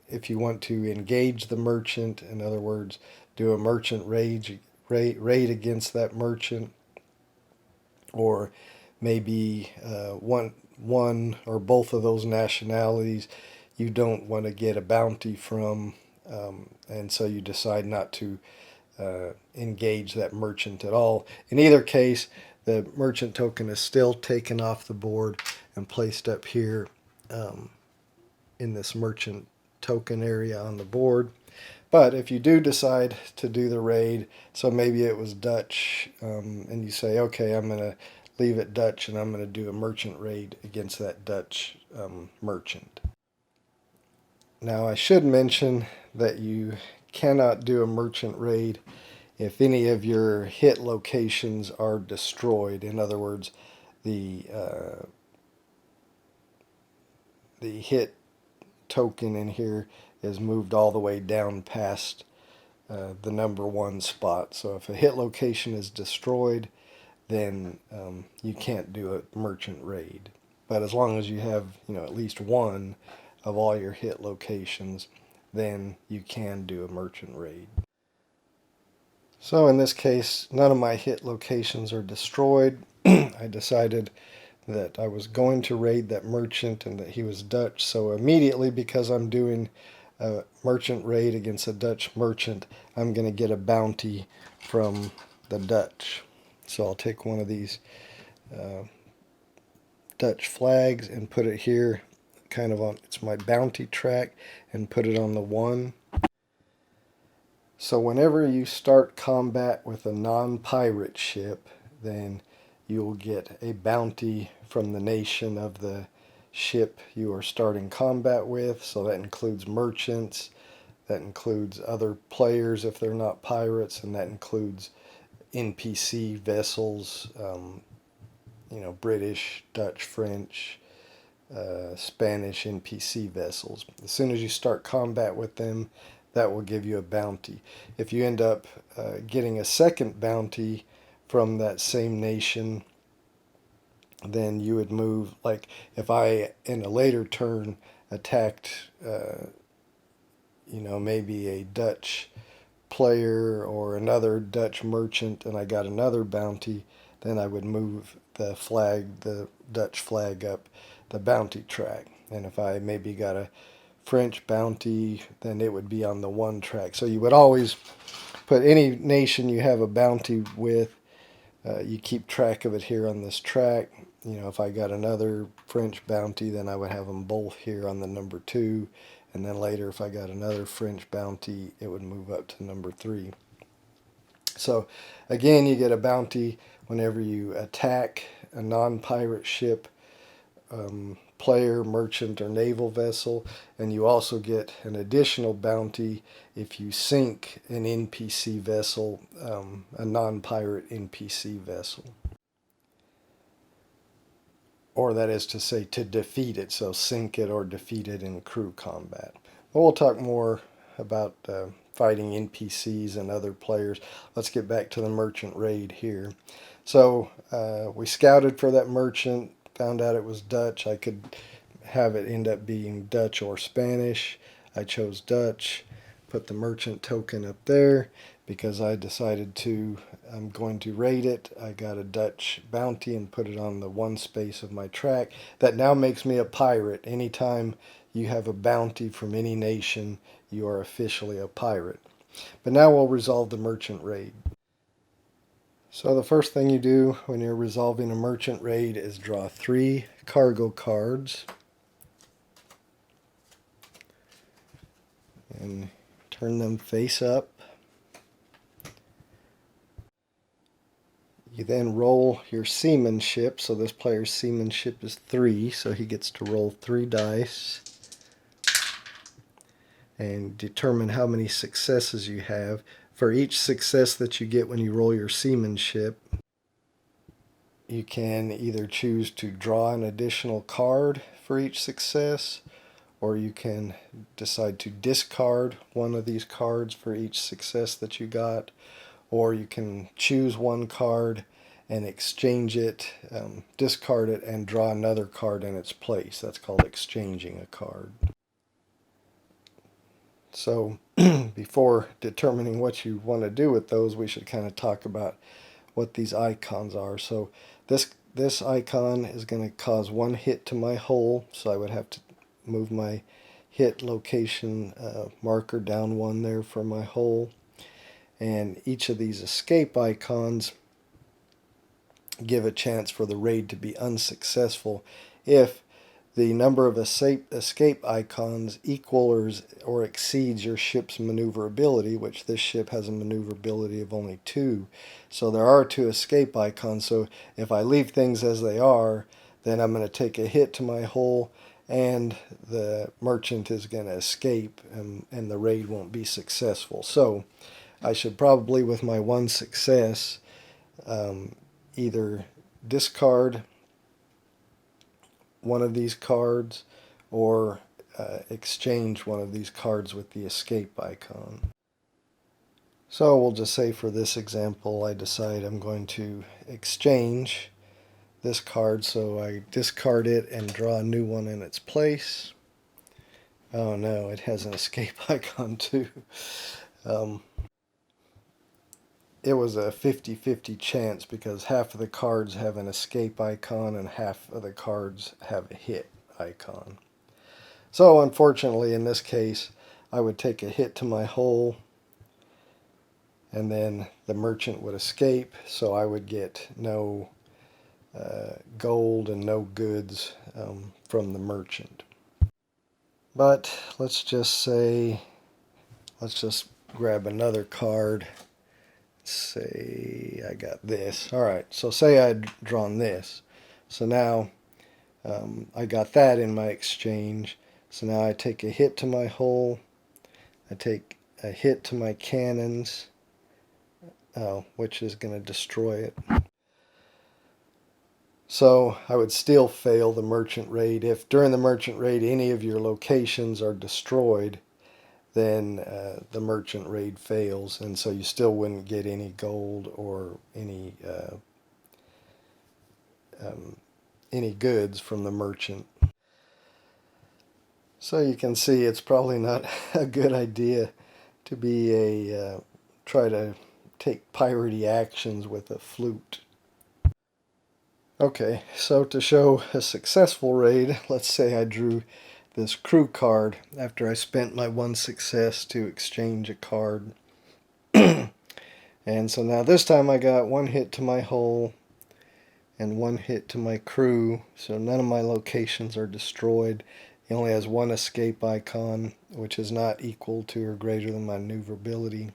if you want to engage the merchant, in other words, do a merchant raid against that merchant, or maybe one or both of those nationalities you don't want to get a bounty from, and so you decide not to engage that merchant at all. In either case, the merchant token is still taken off the board and placed up here in this merchant token area on the board. But if you do decide to do the raid, so maybe it was Dutch, and you say, okay, I'm going to leave it Dutch and I'm going to do a merchant raid against that Dutch merchant. Now I should mention that you cannot do a merchant raid if any of your hit locations are destroyed. In other words, the hit token in here is moved all the way down past the number 1 spot. So if a hit location is destroyed, then you can't do a merchant raid. But as long as you have, at least one of all your hit locations, then you can do a merchant raid. So in this case, none of my hit locations are destroyed. I decided that I was going to raid that merchant and that he was Dutch. So immediately, because I'm doing a merchant raid against a Dutch merchant, I'm going to get a bounty from the Dutch. So I'll take one of these Dutch flags and put it here, kind of on, it's my bounty track, and put it on the 1. So whenever you start combat with a non-pirate ship, then you'll get a bounty from the nation of the ship you are starting combat with. So that includes merchants, that includes other players if they're not pirates, and that includes NPC vessels, British, Dutch, French, Spanish NPC vessels. As soon as you start combat with them, that will give you a bounty. If you end up getting a second bounty from that same nation, then you would move, like if I in a later turn attacked maybe a Dutch player or another Dutch merchant and I got another bounty, then I would move the Dutch flag up the bounty track. And if I maybe got a French bounty, then it would be on the 1 track. So you would always put any nation you have a bounty with, you keep track of it here on this track. If I got another French bounty, then I would have them both here on the number 2. And then later, if I got another French bounty, it would move up to number 3. So again, you get a bounty whenever you attack a non-pirate ship, player, merchant, or naval vessel, and you also get an additional bounty if you sink an NPC vessel, a non-pirate NPC vessel. Or that is to say, to defeat it, so sink it or defeat it in crew combat. But we'll talk more about fighting NPCs and other players. Let's get back to the merchant raid here. So we scouted for that merchant, found out it was Dutch. I could have it end up being Dutch or Spanish. I chose Dutch, put the merchant token up there because I decided I'm going to raid it. I got a Dutch bounty and put it on the 1 space of my track. That now makes me a pirate. Anytime you have a bounty from any nation, you are officially a pirate. But now we'll resolve the merchant raid. So the first thing you do when you're resolving a merchant raid is draw 3 cargo cards and turn them face up. You then roll your seamanship. So this player's seamanship is 3, so he gets to roll 3 dice and determine how many successes you have. For each success that you get when you roll your seamanship, you can either choose to draw an additional card for each success, or you can decide to discard one of these cards for each success that you got, or you can choose one card and exchange it, discard it, and draw another card in its place. That's called exchanging a card. So before determining what you want to do with those, we should kind of talk about what these icons are. So this icon is going to cause 1 hit to my hull, so I would have to move my hit location marker down 1 there for my hull. And each of these escape icons give a chance for the raid to be unsuccessful if the number of escape icons equals or exceeds your ship's maneuverability, which this ship has a maneuverability of only 2. So there are 2 escape icons. So if I leave things as they are, then I'm going to take a hit to my hull, and the merchant is going to escape, and the raid won't be successful. So I should probably, with my 1 success, either discard one of these cards or exchange one of these cards with the escape icon. So we'll just say for this example, I decide I'm going to exchange this card, so I discard it and draw a new one in its place. Oh no, it has an escape icon too. It was a 50-50 chance because half of the cards have an escape icon and half of the cards have a hit icon. So unfortunately in this case I would take a hit to my hull, and then the merchant would escape, so I would get no gold and no goods from the merchant. But let's just grab another card. Say I got this. Alright, so say I'd drawn this. So now I got that in my exchange. So now I take a hit to my hull. I take a hit to my cannons, which is going to destroy it. So I would still fail the merchant raid. If during the merchant raid any of your locations are destroyed, then the merchant raid fails, and so you still wouldn't get any gold or any goods from the merchant. So you can see it's probably not a good idea to be try to take piratey actions with a flute. Okay, so to show a successful raid, let's say I drew this crew card after I spent my 1 success to exchange a card. And so now this time I got 1 hit to my hull and 1 hit to my crew, so none of my locations are destroyed. He only has 1 escape icon, which is not equal to or greater than my maneuverability.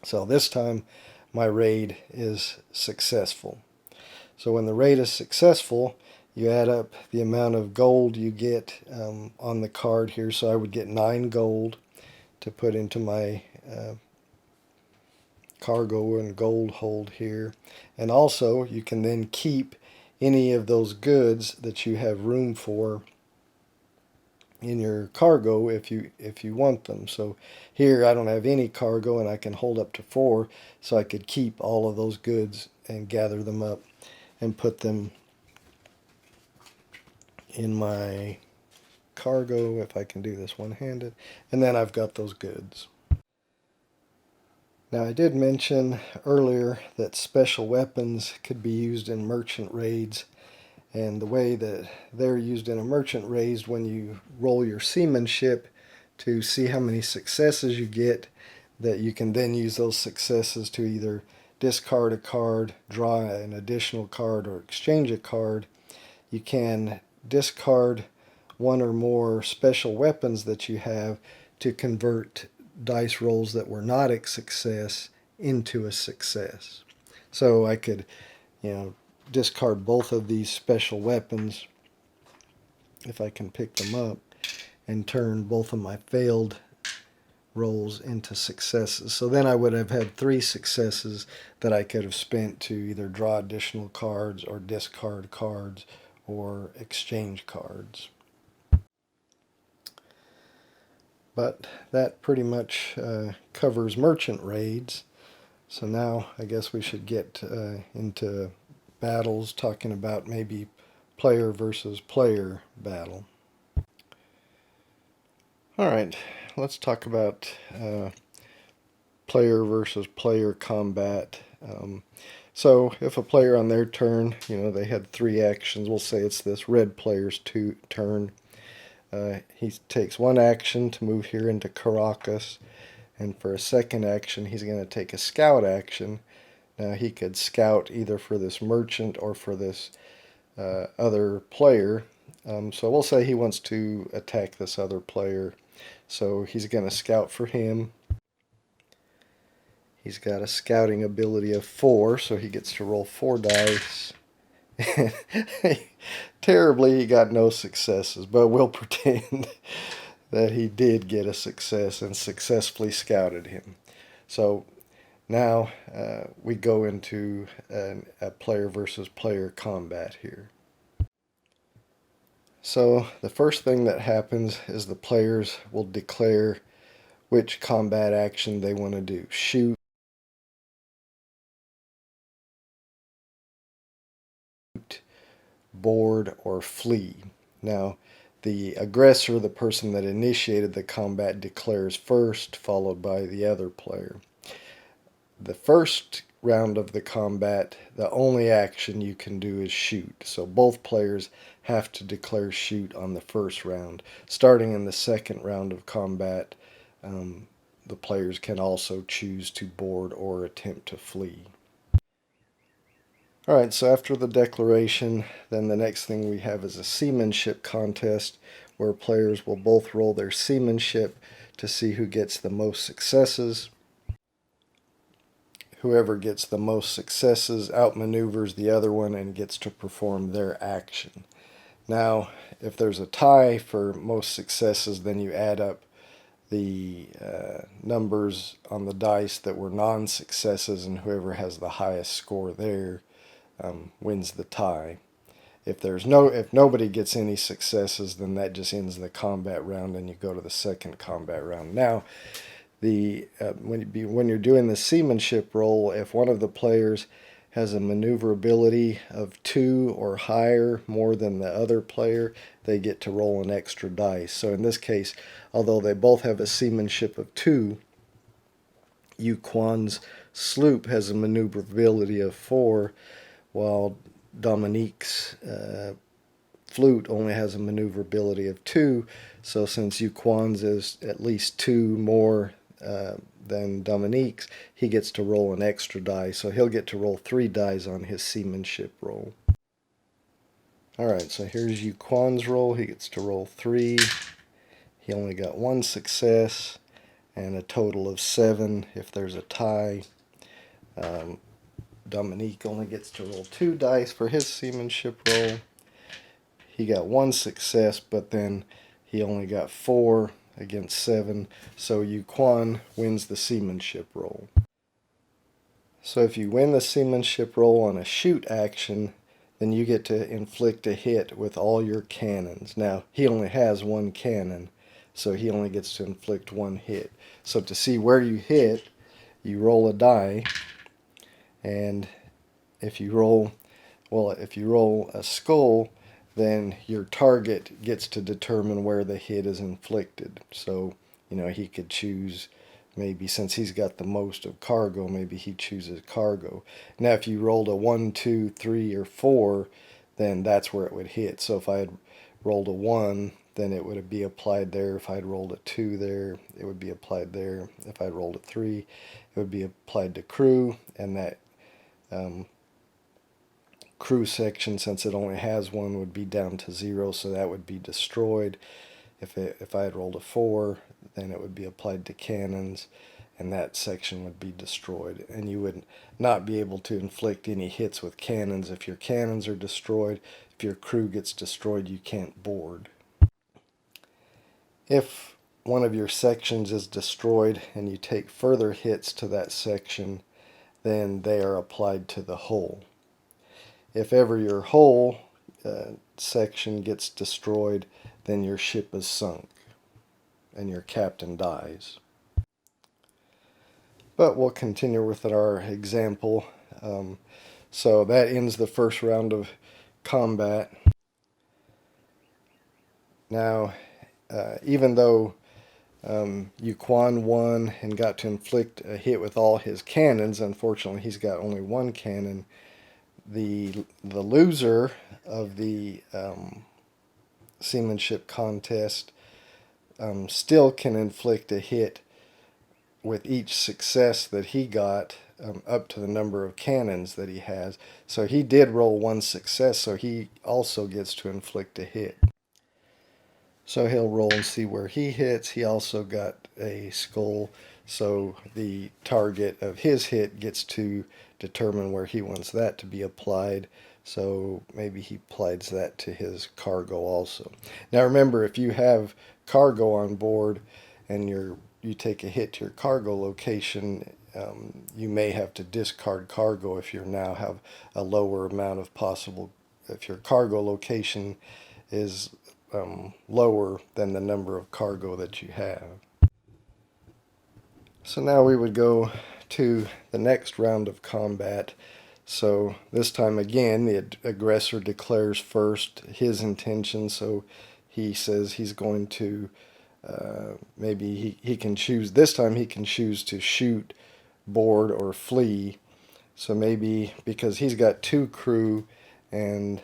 So this time my raid is successful. So when the raid is successful, you add up the amount of gold you get on the card here. So I would get 9 gold to put into my cargo and gold hold here. And also you can then keep any of those goods that you have room for in your cargo if you want them. So here I don't have any cargo and I can hold up to 4, so I could keep all of those goods and gather them up and put them in my cargo if I can do this one-handed, and then I've got those goods. Now I did mention earlier that special weapons could be used in merchant raids, and the way that they're used in a merchant raid, when you roll your seamanship to see how many successes you get, that you can then use those successes to either discard a card, draw an additional card, or exchange a card. You can discard 1 or more special weapons that you have to convert dice rolls that were not a success into a success. So I could, discard both of these special weapons if I can pick them up and turn both of my failed rolls into successes. So then I would have had 3 successes that I could have spent to either draw additional cards or discard cards or exchange cards. But that pretty much covers merchant raids. So now I guess we should get into battles, talking about maybe player versus player battle. All right, let's talk about player versus player combat. So if a player on their turn, they had 3 actions, we'll say it's this red player's turn. He takes 1 action to move here into Caracas, and for a second action he's going to take a scout action. Now he could scout either for this merchant or for this other player. So we'll say he wants to attack this other player. So he's going to scout for him. He's got a scouting ability of 4, so he gets to roll 4 dice. Terribly, he got no successes, but we'll pretend that he did get a success and successfully scouted him. So now we go into a player versus player combat here. So the first thing that happens is the players will declare which combat action they want to do. Shoot, board, or flee. Now, the aggressor, the person that initiated the combat, declares first, followed by the other player. The first round of the combat, the only action you can do is shoot. So both players have to declare shoot on the first round. Starting in the second round of combat, the players can also choose to board or attempt to flee. Alright, so after the declaration, then the next thing we have is a seamanship contest where players will both roll their seamanship to see who gets the most successes. Whoever gets the most successes outmaneuvers the other one and gets to perform their action. Now, if there's a tie for most successes, then you add up the numbers on the dice that were non-successes, and whoever has the highest score there wins the tie. If nobody gets any successes, then that just ends the combat round, and you go to the second combat round. Now, when you're doing the seamanship roll, if one of the players has a maneuverability of 2 or higher, more than the other player, they get to roll an extra dice. So in this case, although they both have a seamanship of 2, Yuquan's sloop has a maneuverability of 4, while Dominique's flute only has a maneuverability of 2. So since Yuquan's is at least 2 more than Dominique's, he gets to roll an extra die. So he'll get to roll 3 dice on his seamanship roll. Alright, so here's Yuquan's roll. He gets to roll 3. He only got 1 success and a total of 7 if there's a tie. Dominique only gets to roll 2 dice for his seamanship roll. He got 1 success, but then he only got 4 against 7, so Yuquan wins the seamanship roll. So if you win the seamanship roll on a shoot action, then you get to inflict a hit with all your cannons. Now, he only has 1 cannon, so he only gets to inflict 1 hit. So to see where you hit, you roll a die, and if you roll a skull, then your target gets to determine where the hit is inflicted. So, he could choose, maybe since he's got the most of cargo, maybe he chooses cargo. Now, if you rolled a 1, 2, 3, or 4, then that's where it would hit. So if I had rolled a 1, then it would be applied there. If I'd rolled a 2 there, it would be applied there. If I'd rolled a 3, it would be applied to crew, and that crew section, since it only has 1, would be down to 0, so that would be destroyed. If I had rolled a 4, then it would be applied to cannons, and that section would be destroyed. And you would not be able to inflict any hits with cannons. If your cannons are destroyed, if your crew gets destroyed, you can't board. If one of your sections is destroyed and you take further hits to that section, then they are applied to the hull. If ever your hull section gets destroyed, then your ship is sunk and your captain dies. But we'll continue with our example. So that ends the first round of combat. Now, even though Yuquan won and got to inflict a hit with all his cannons, unfortunately he's got only one cannon. The loser of the seamanship contest still can inflict a hit with each success that he got up to the number of cannons that he has. So he did roll one success, so he also gets to inflict a hit. So he'll roll and see where he hits. He also got a skull, so the target of his hit gets to determine where he wants that to be applied. So maybe he applies that to his cargo also. Now remember, if you have cargo on board and you take a hit to your cargo location, you may have to discard cargo if you now have a lower amount of possible, if your cargo location is lower than the number of cargo that you have. So now we would go to the next round of combat. So this time again, the aggressor declares first his intention. So he says he's going to, maybe he can choose, this time he can choose to shoot, board, or flee. So maybe because he's got 2 crew and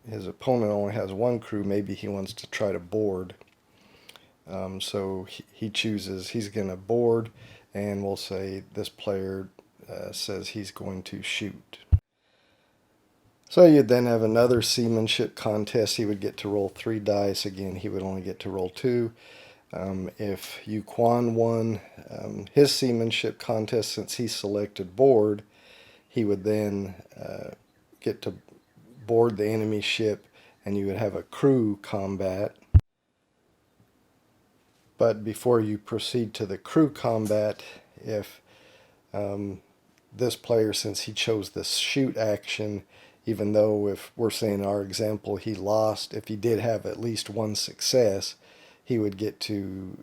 his opponent only has 1 crew, maybe he wants to try to board. So he chooses he's going to board, and we'll say this player says he's going to shoot. So you'd then have another seamanship contest. He would get to roll 3 dice. Again, he would only get to roll 2. If Yuquan won his seamanship contest, since he selected board, he would then get to board the enemy ship, and you would have a crew combat. But before you proceed to the crew combat, if this player, since he chose the shoot action, even though if we're saying in our example he lost, if he did have at least 1 success, he would get to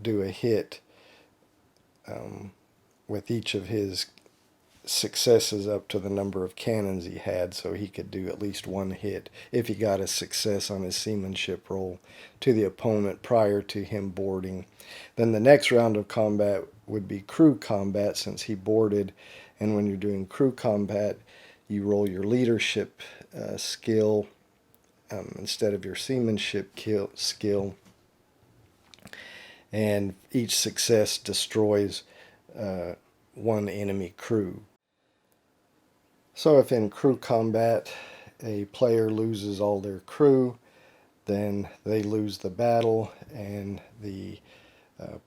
do a hit with each of his successes up to the number of cannons he had, so he could do at least 1 hit if he got a success on his seamanship roll to the opponent prior to him boarding. Then the next round of combat would be crew combat, since he boarded, and when you're doing crew combat you roll your leadership skill instead of your seamanship skill, and each success destroys 1 enemy crew. So if in crew combat a player loses all their crew, then they lose the battle, and the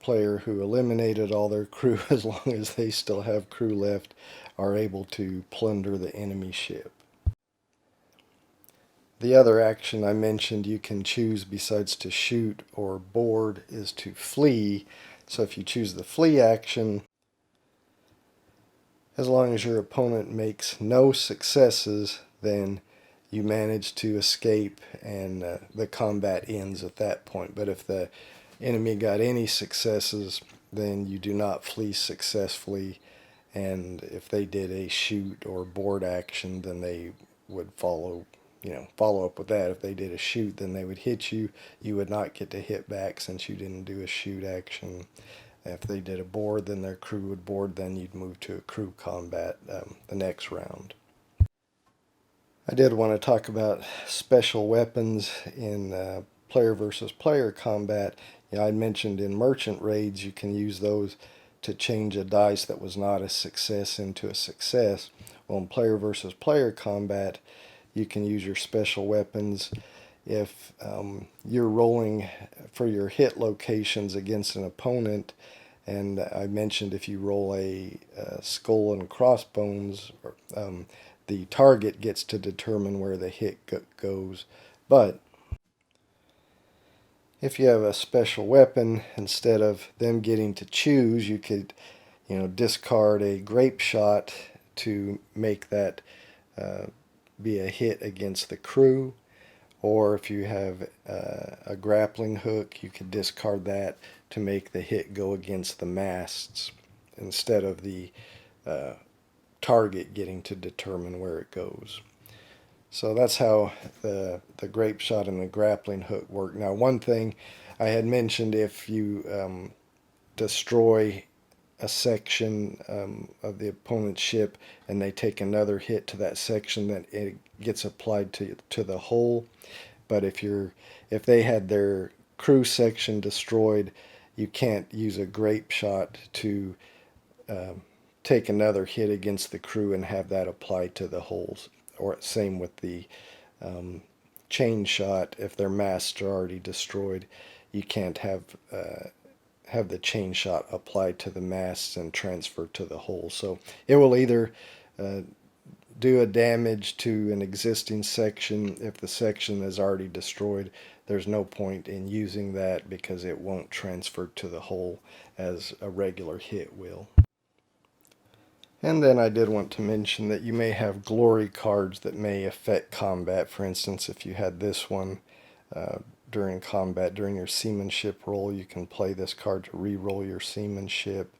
player who eliminated all their crew, as long as they still have crew left, are able to plunder the enemy ship. The other action I mentioned you can choose besides to shoot or board is to flee. So if you choose the flee action, as long as your opponent makes no successes, then you manage to escape, and the combat ends at that point. But if the enemy got any successes, then you do not flee successfully, and if they did a shoot or board action, then they would follow up with that. If they did a shoot, then they would hit you. You would not get to hit back since you didn't do a shoot action. If they did a board, then their crew would board, then you'd move to a crew combat the next round. I did want to talk about special weapons in player versus player combat. I mentioned in merchant raids you can use those to change a dice that was not a success into a success. Well, in player versus player combat, you can use your special weapons if you're rolling for your hit locations against an opponent, And I mentioned if you roll a skull and crossbones, the target gets to determine where the hit goes. But if you have a special weapon, instead of them getting to choose, you could, discard a grape shot to make that be a hit against the crew. Or if you have a grappling hook, you could discard that to make the hit go against the masts instead of the uh, target getting to determine where it goes. So that's how the grape shot and the grappling hook work. Now, one thing I had mentioned, if you destroy a section of the opponent's ship and they take another hit to that section, that it gets applied to the hull. But if they had their crew section destroyed, you can't use a grape shot to take another hit against the crew and have that applied to the hulls. Or same with the chain shot. If their masts are already destroyed, you can't have the chain shot applied to the masts and transfer to the hull. So it will either do a damage to an existing section. If the section is already destroyed, there's no point in using that because it won't transfer to the hull as a regular hit will. And then I did want to mention that you may have glory cards that may affect combat. For instance, if you had this one during combat, during your seamanship roll, you can play this card to re-roll your seamanship.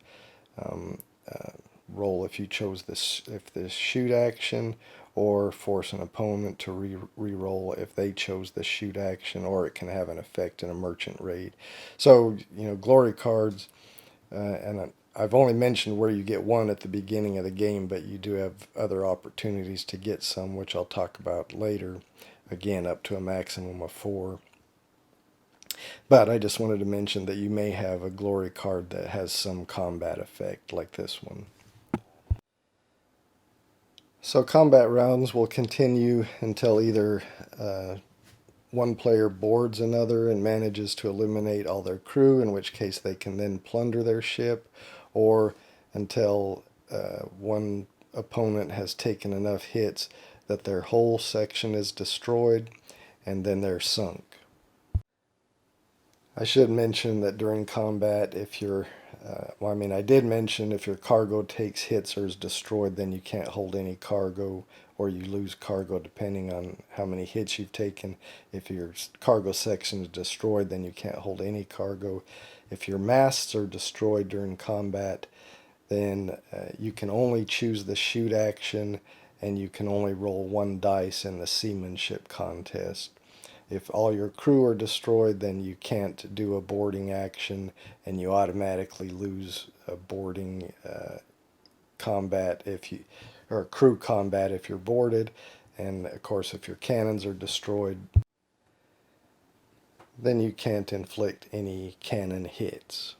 Roll if you chose this, if the shoot action, or force an opponent to re-roll if they chose the shoot action, or it can have an effect in a merchant raid. So, glory cards, and I've only mentioned where you get one at the beginning of the game, but you do have other opportunities to get some, which I'll talk about later, again up to a maximum of 4. But I just wanted to mention that you may have a glory card that has some combat effect like this one. So combat rounds will continue until either one player boards another and manages to eliminate all their crew, in which case they can then plunder their ship, or until one opponent has taken enough hits that their whole section is destroyed and then they're sunk. I should mention that during combat, if you're I did mention if your cargo takes hits or is destroyed, then you can't hold any cargo, or you lose cargo depending on how many hits you've taken. If your cargo section is destroyed, then you can't hold any cargo. If your masts are destroyed during combat, then you can only choose the shoot action, and you can only roll 1 dice in the seamanship contest. If all your crew are destroyed, then you can't do a boarding action, and you automatically lose a boarding combat or crew combat if you're boarded. And of course, if your cannons are destroyed, then you can't inflict any cannon hits.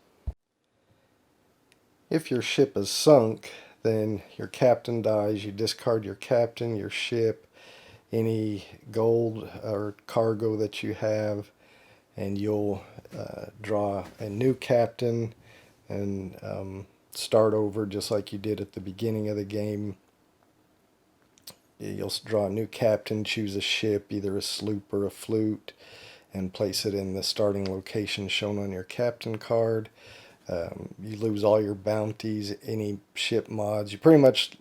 If your ship is sunk, then your captain dies. You discard your captain, your ship, any gold or cargo that you have, and you'll draw a new captain and start over just like you did at the beginning of the game. You'll draw a new captain, choose a ship, either a sloop or a flute, and place it in the starting location shown on your captain card. You lose all your bounties, any ship mods. You pretty much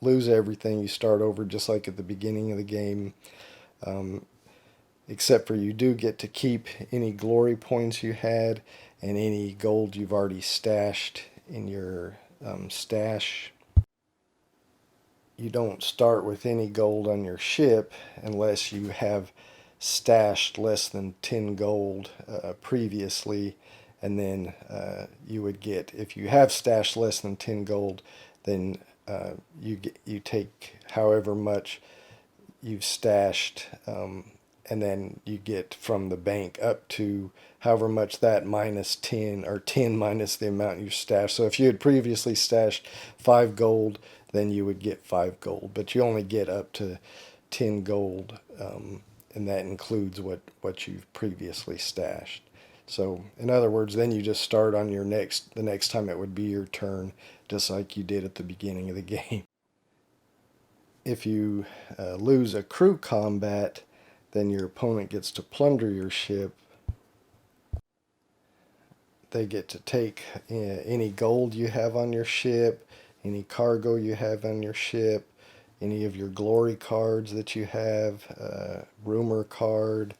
lose everything. You start over just like at the beginning of the game, except for you do get to keep any glory points you had and any gold you've already stashed in your stash. You don't start with any gold on your ship unless you have stashed less than 10 gold previously, and then you would get, if you have stashed less than 10 gold, then you take however much you've stashed, and then you get from the bank up to however much that minus 10, or 10 minus the amount you stashed. So if you had previously stashed 5 gold, then you would get 5 gold, but you only get up to 10 gold, and that includes what you've previously stashed. So in other words, then you just start on the next time it would be your turn, just like you did at the beginning of the game. If you lose a crew combat, then your opponent gets to plunder your ship. They get to take any gold you have on your ship, any cargo you have on your ship, any of your glory cards that you have, rumor card.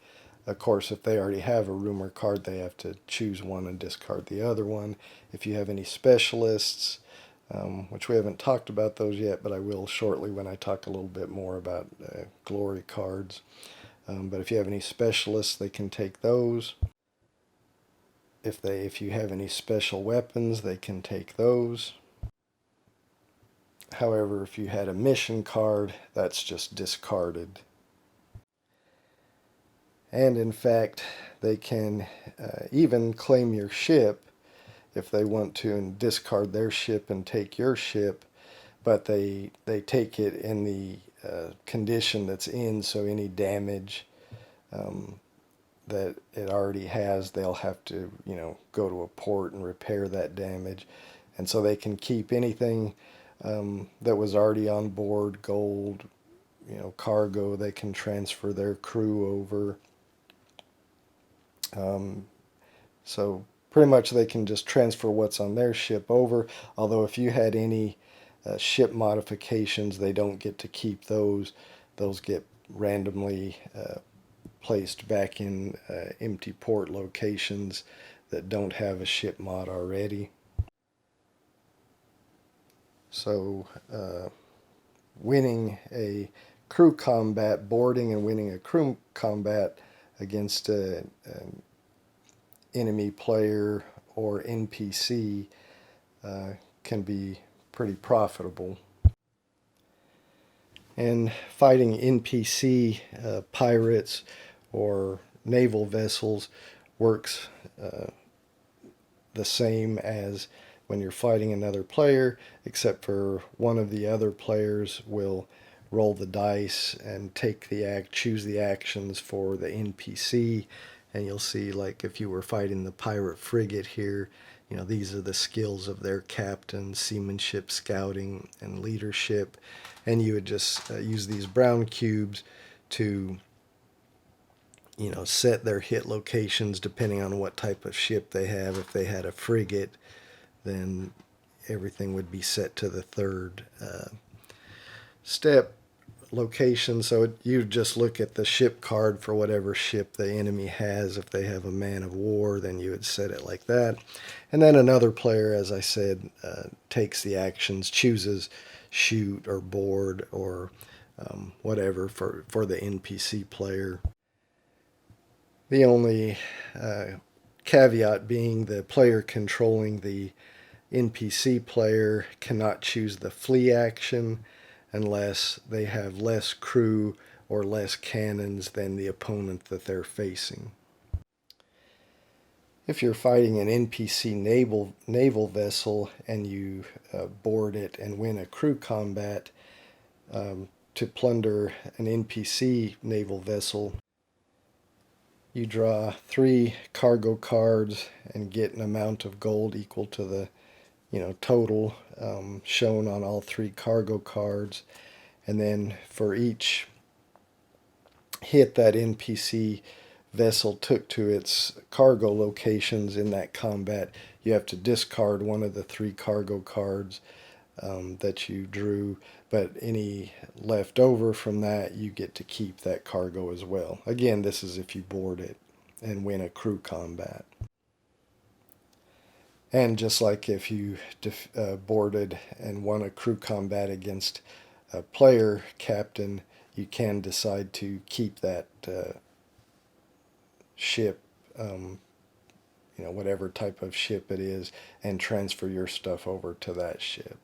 Of course, if they already have a rumor card, they have to choose one and discard the other one. If you have any specialists, which we haven't talked about those yet, but I will shortly when I talk a little bit more about glory cards. But if you have any specialists, they can take those. If you have any special weapons, they can take those. However, if you had a mission card, that's just discarded. And in fact, they can even claim your ship if they want to and discard their ship and take your ship, but they take it in the condition that's in, so any damage that it already has, they'll have to, go to a port and repair that damage. And so they can keep anything that was already on board, gold, cargo, they can transfer their crew over. So pretty much they can just transfer what's on their ship over. Although if you had any ship modifications, they don't get to keep those. Those get randomly placed back in empty port locations that don't have a ship mod already. So winning a crew combat, boarding and winning a crew combat against an enemy player or NPC can be pretty profitable. And fighting NPC pirates or naval vessels works the same as when you're fighting another player, except for one of the other players will roll the dice and choose the actions for the NPC. And you'll see, like if you were fighting the pirate frigate here, these are the skills of their captain: seamanship, scouting, and leadership. And you would just use these brown cubes to set their hit locations depending on what type of ship they have. If they had a frigate, then everything would be set to the third step location. So you just look at the ship card for whatever ship the enemy has. If they have a man of war, then you would set it like that. And then another player, as I said, takes the actions, chooses shoot or board or whatever for the NPC player. The only caveat being the player controlling the NPC player cannot choose the flee action unless they have less crew or less cannons than the opponent that they're facing. If you're fighting an NPC naval vessel and you board it and win a crew combat, to plunder an NPC naval vessel, you draw 3 cargo cards and get an amount of gold equal to the total shown on all 3 cargo cards. And then for each hit that NPC vessel took to its cargo locations in that combat, you have to discard one of the 3 cargo cards that you drew, but any left over from that, you get to keep that cargo as well. Again, this is if you board it and win a crew combat. And just like if you boarded and won a crew combat against a player captain, you can decide to keep that ship, whatever type of ship it is, and transfer your stuff over to that ship.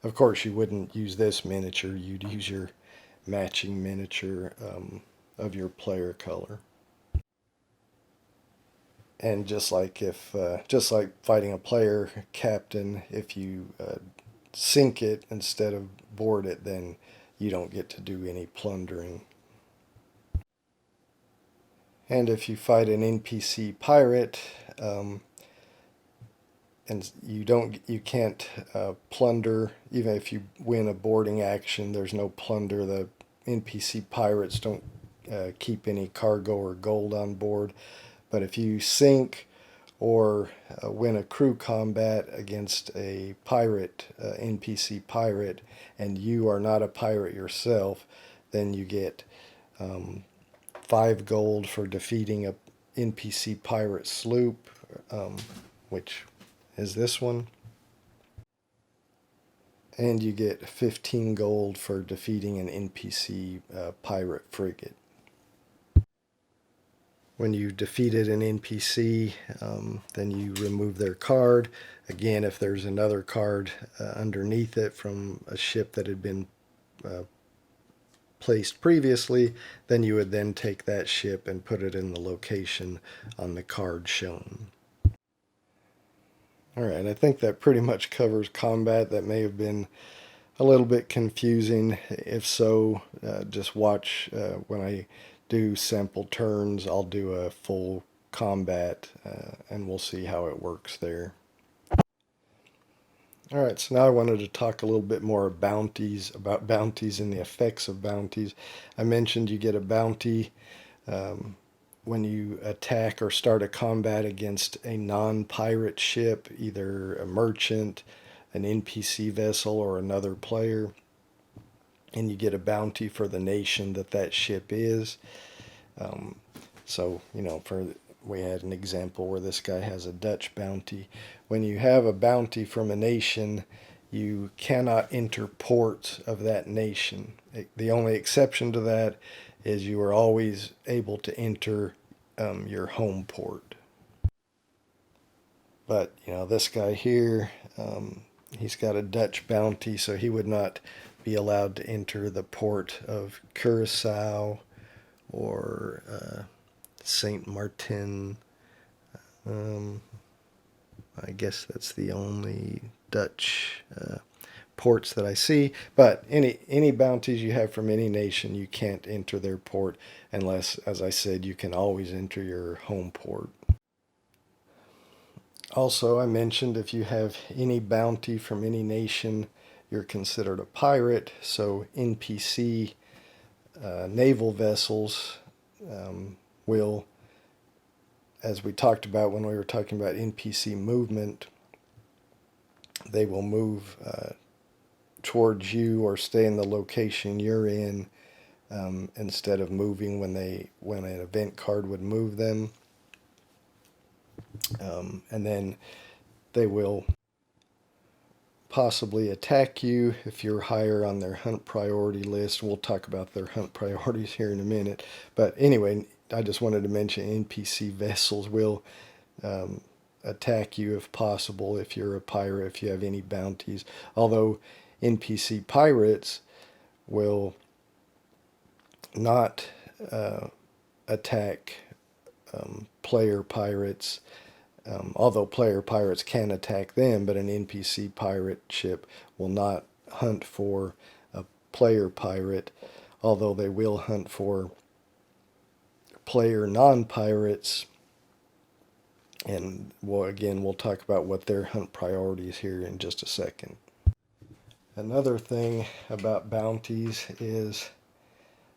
Of course, you wouldn't use this miniature. You'd use your matching miniature of your player color. And just like fighting a player captain, if you sink it instead of board it, then you don't get to do any plundering. And if you fight an NPC pirate, and you can't plunder, even if you win a boarding action, there's no plunder. The NPC pirates don't keep any cargo or gold on board. But if you sink or win a crew combat against a pirate, NPC pirate, and you are not a pirate yourself, then you get 5 gold for defeating a NPC pirate sloop, which is this one. And you get 15 gold for defeating an NPC pirate frigate. When you defeated an NPC, then you remove their card. Again, if there's another card underneath it from a ship that had been placed previously, then you would then take that ship and put it in the location on the card shown. Alright, I think that pretty much covers combat. That may have been a little bit confusing. If so, just watch when I do sample turns. I'll do a full combat and we'll see how it works there. Alright, so now I wanted to talk a little bit more about bounties and the effects of bounties. I mentioned you get a bounty when you attack or start a combat against a non-pirate ship, either a merchant, an NPC vessel, or another player. And you get a bounty for the nation that ship is. So, we had an example where this guy has a Dutch bounty. When you have a bounty from a nation, you cannot enter ports of that nation. The only exception to that is you are always able to enter your home port. But, this guy here, he's got a Dutch bounty, so he would not be allowed to enter the port of Curacao or Saint Martin. I guess that's the only Dutch ports that I see. But any bounties you have from any nation, you can't enter their port unless, as I said, you can always enter your home port. Also, I mentioned if you have any bounty from any nation, you're considered a pirate. So NPC naval vessels will, as we talked about when we were talking about NPC movement, they will move towards you or stay in the location you're in instead of moving when an event card would move them. And then they will possibly attack you if you're higher on their hunt priority list. We'll talk about their hunt priorities here in a minute. But anyway, I just wanted to mention NPC vessels will attack you if possible if you're a pirate, if you have any bounties. Although NPC pirates will not attack player pirates. Although player pirates can attack them, but an NPC pirate ship will not hunt for a player pirate, although they will hunt for player non-pirates. And we'll talk about what their hunt priorities here in just a second. Another thing about bounties is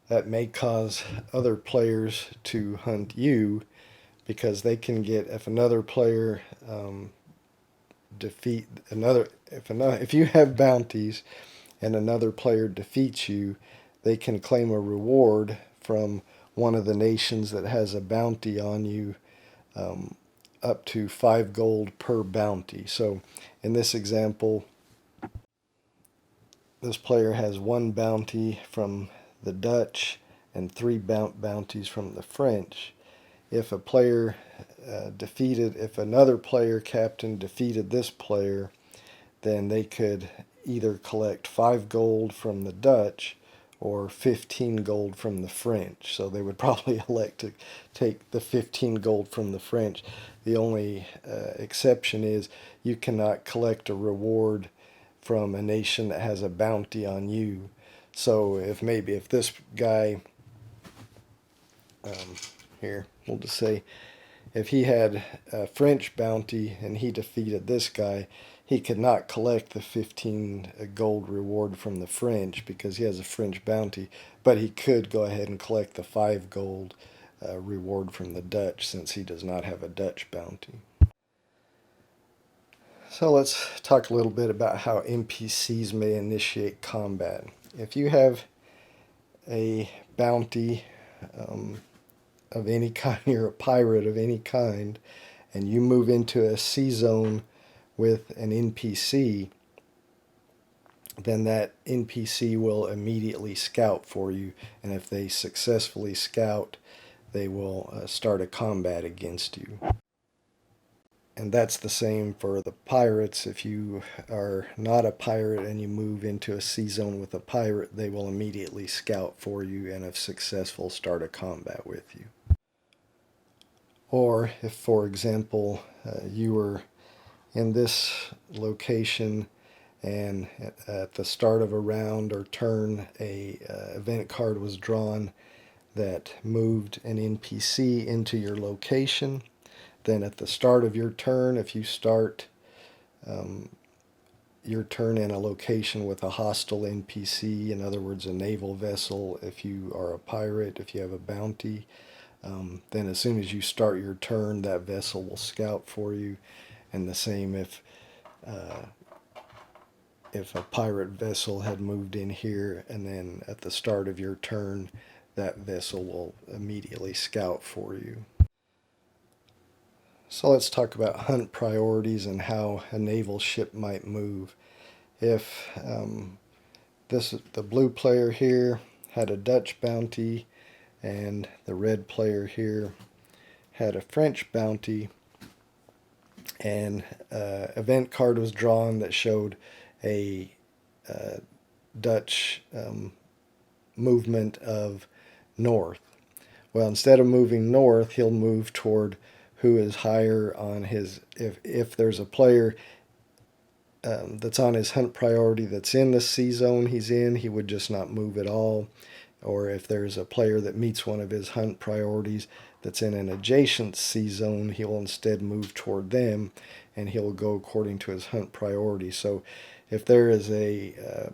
that may cause other players to hunt you, because they can get, if another player if you have bounties and another player defeats you, they can claim a reward from one of the nations that has a bounty on you, up to 5 gold per bounty. So in this example, this player has 1 bounty from the Dutch and 3 bounties from the French. If a player if another player captain defeated this player, then they could either collect 5 gold from the Dutch or 15 gold from the French. So they would probably elect to take the 15 gold from the French. The only exception is you cannot collect a reward from a nation that has a bounty on you. So if this guy here, we'll just say if he had a French bounty and he defeated this guy, he could not collect the 15 gold reward from the French because he has a French bounty, but he could go ahead and collect the 5 gold reward from the Dutch since he does not have a Dutch bounty. So let's talk a little bit about how NPCs may initiate combat. If you have a bounty of any kind, you're a pirate of any kind, and you move into a sea zone with an NPC, then that NPC will immediately scout for you, and if they successfully scout, they will start a combat against you. And that's the same for the pirates. If you are not a pirate and you move into a sea zone with a pirate, they will immediately scout for you and if successful start a combat with you. Or if, for example, you were in this location and at the start of a round or turn a event card was drawn that moved an NPC into your location, then at the start of your turn, if you start your turn in a location with a hostile NPC, in other words a naval vessel, if you are a pirate, if you have a bounty, then as soon as you start your turn, that vessel will scout for you. And the same if a pirate vessel had moved in here, and then at the start of your turn, that vessel will immediately scout for you. So let's talk about hunt priorities and how a naval ship might move. If the blue player here had a Dutch bounty and the red player here had a French bounty, and event card was drawn that showed a Dutch movement of north. Well, instead of moving north, he'll move toward who is higher on his, if there's a player that's on his hunt priority that's in the sea zone he's in, he would just not move at all. Or if there's a player that meets one of his hunt priorities that's in an adjacent sea zone, he'll instead move toward them and he'll go according to his hunt priority. So if there is a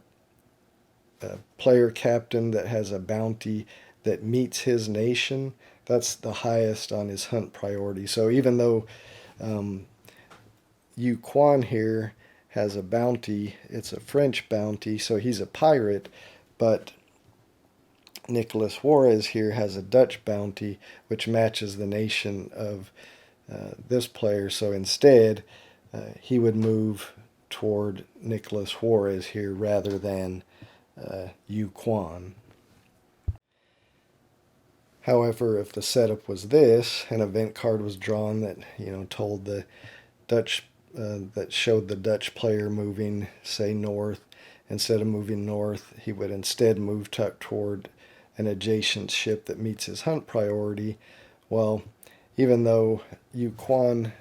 player captain that has a bounty that meets his nation, that's the highest on his hunt priority. So even though Yu Quan here has a bounty, it's a French bounty, so he's a pirate, but Nicholas Juarez here has a Dutch bounty, which matches the nation of this player. So instead, he would move toward Nicholas Juarez here rather than Yu Quan. However, if the setup was this, an event card was drawn that told the Dutch that showed the Dutch player moving, say, north. Instead of moving north, he would instead move toward an adjacent ship that meets his hunt priority. Well, even though Yu Quan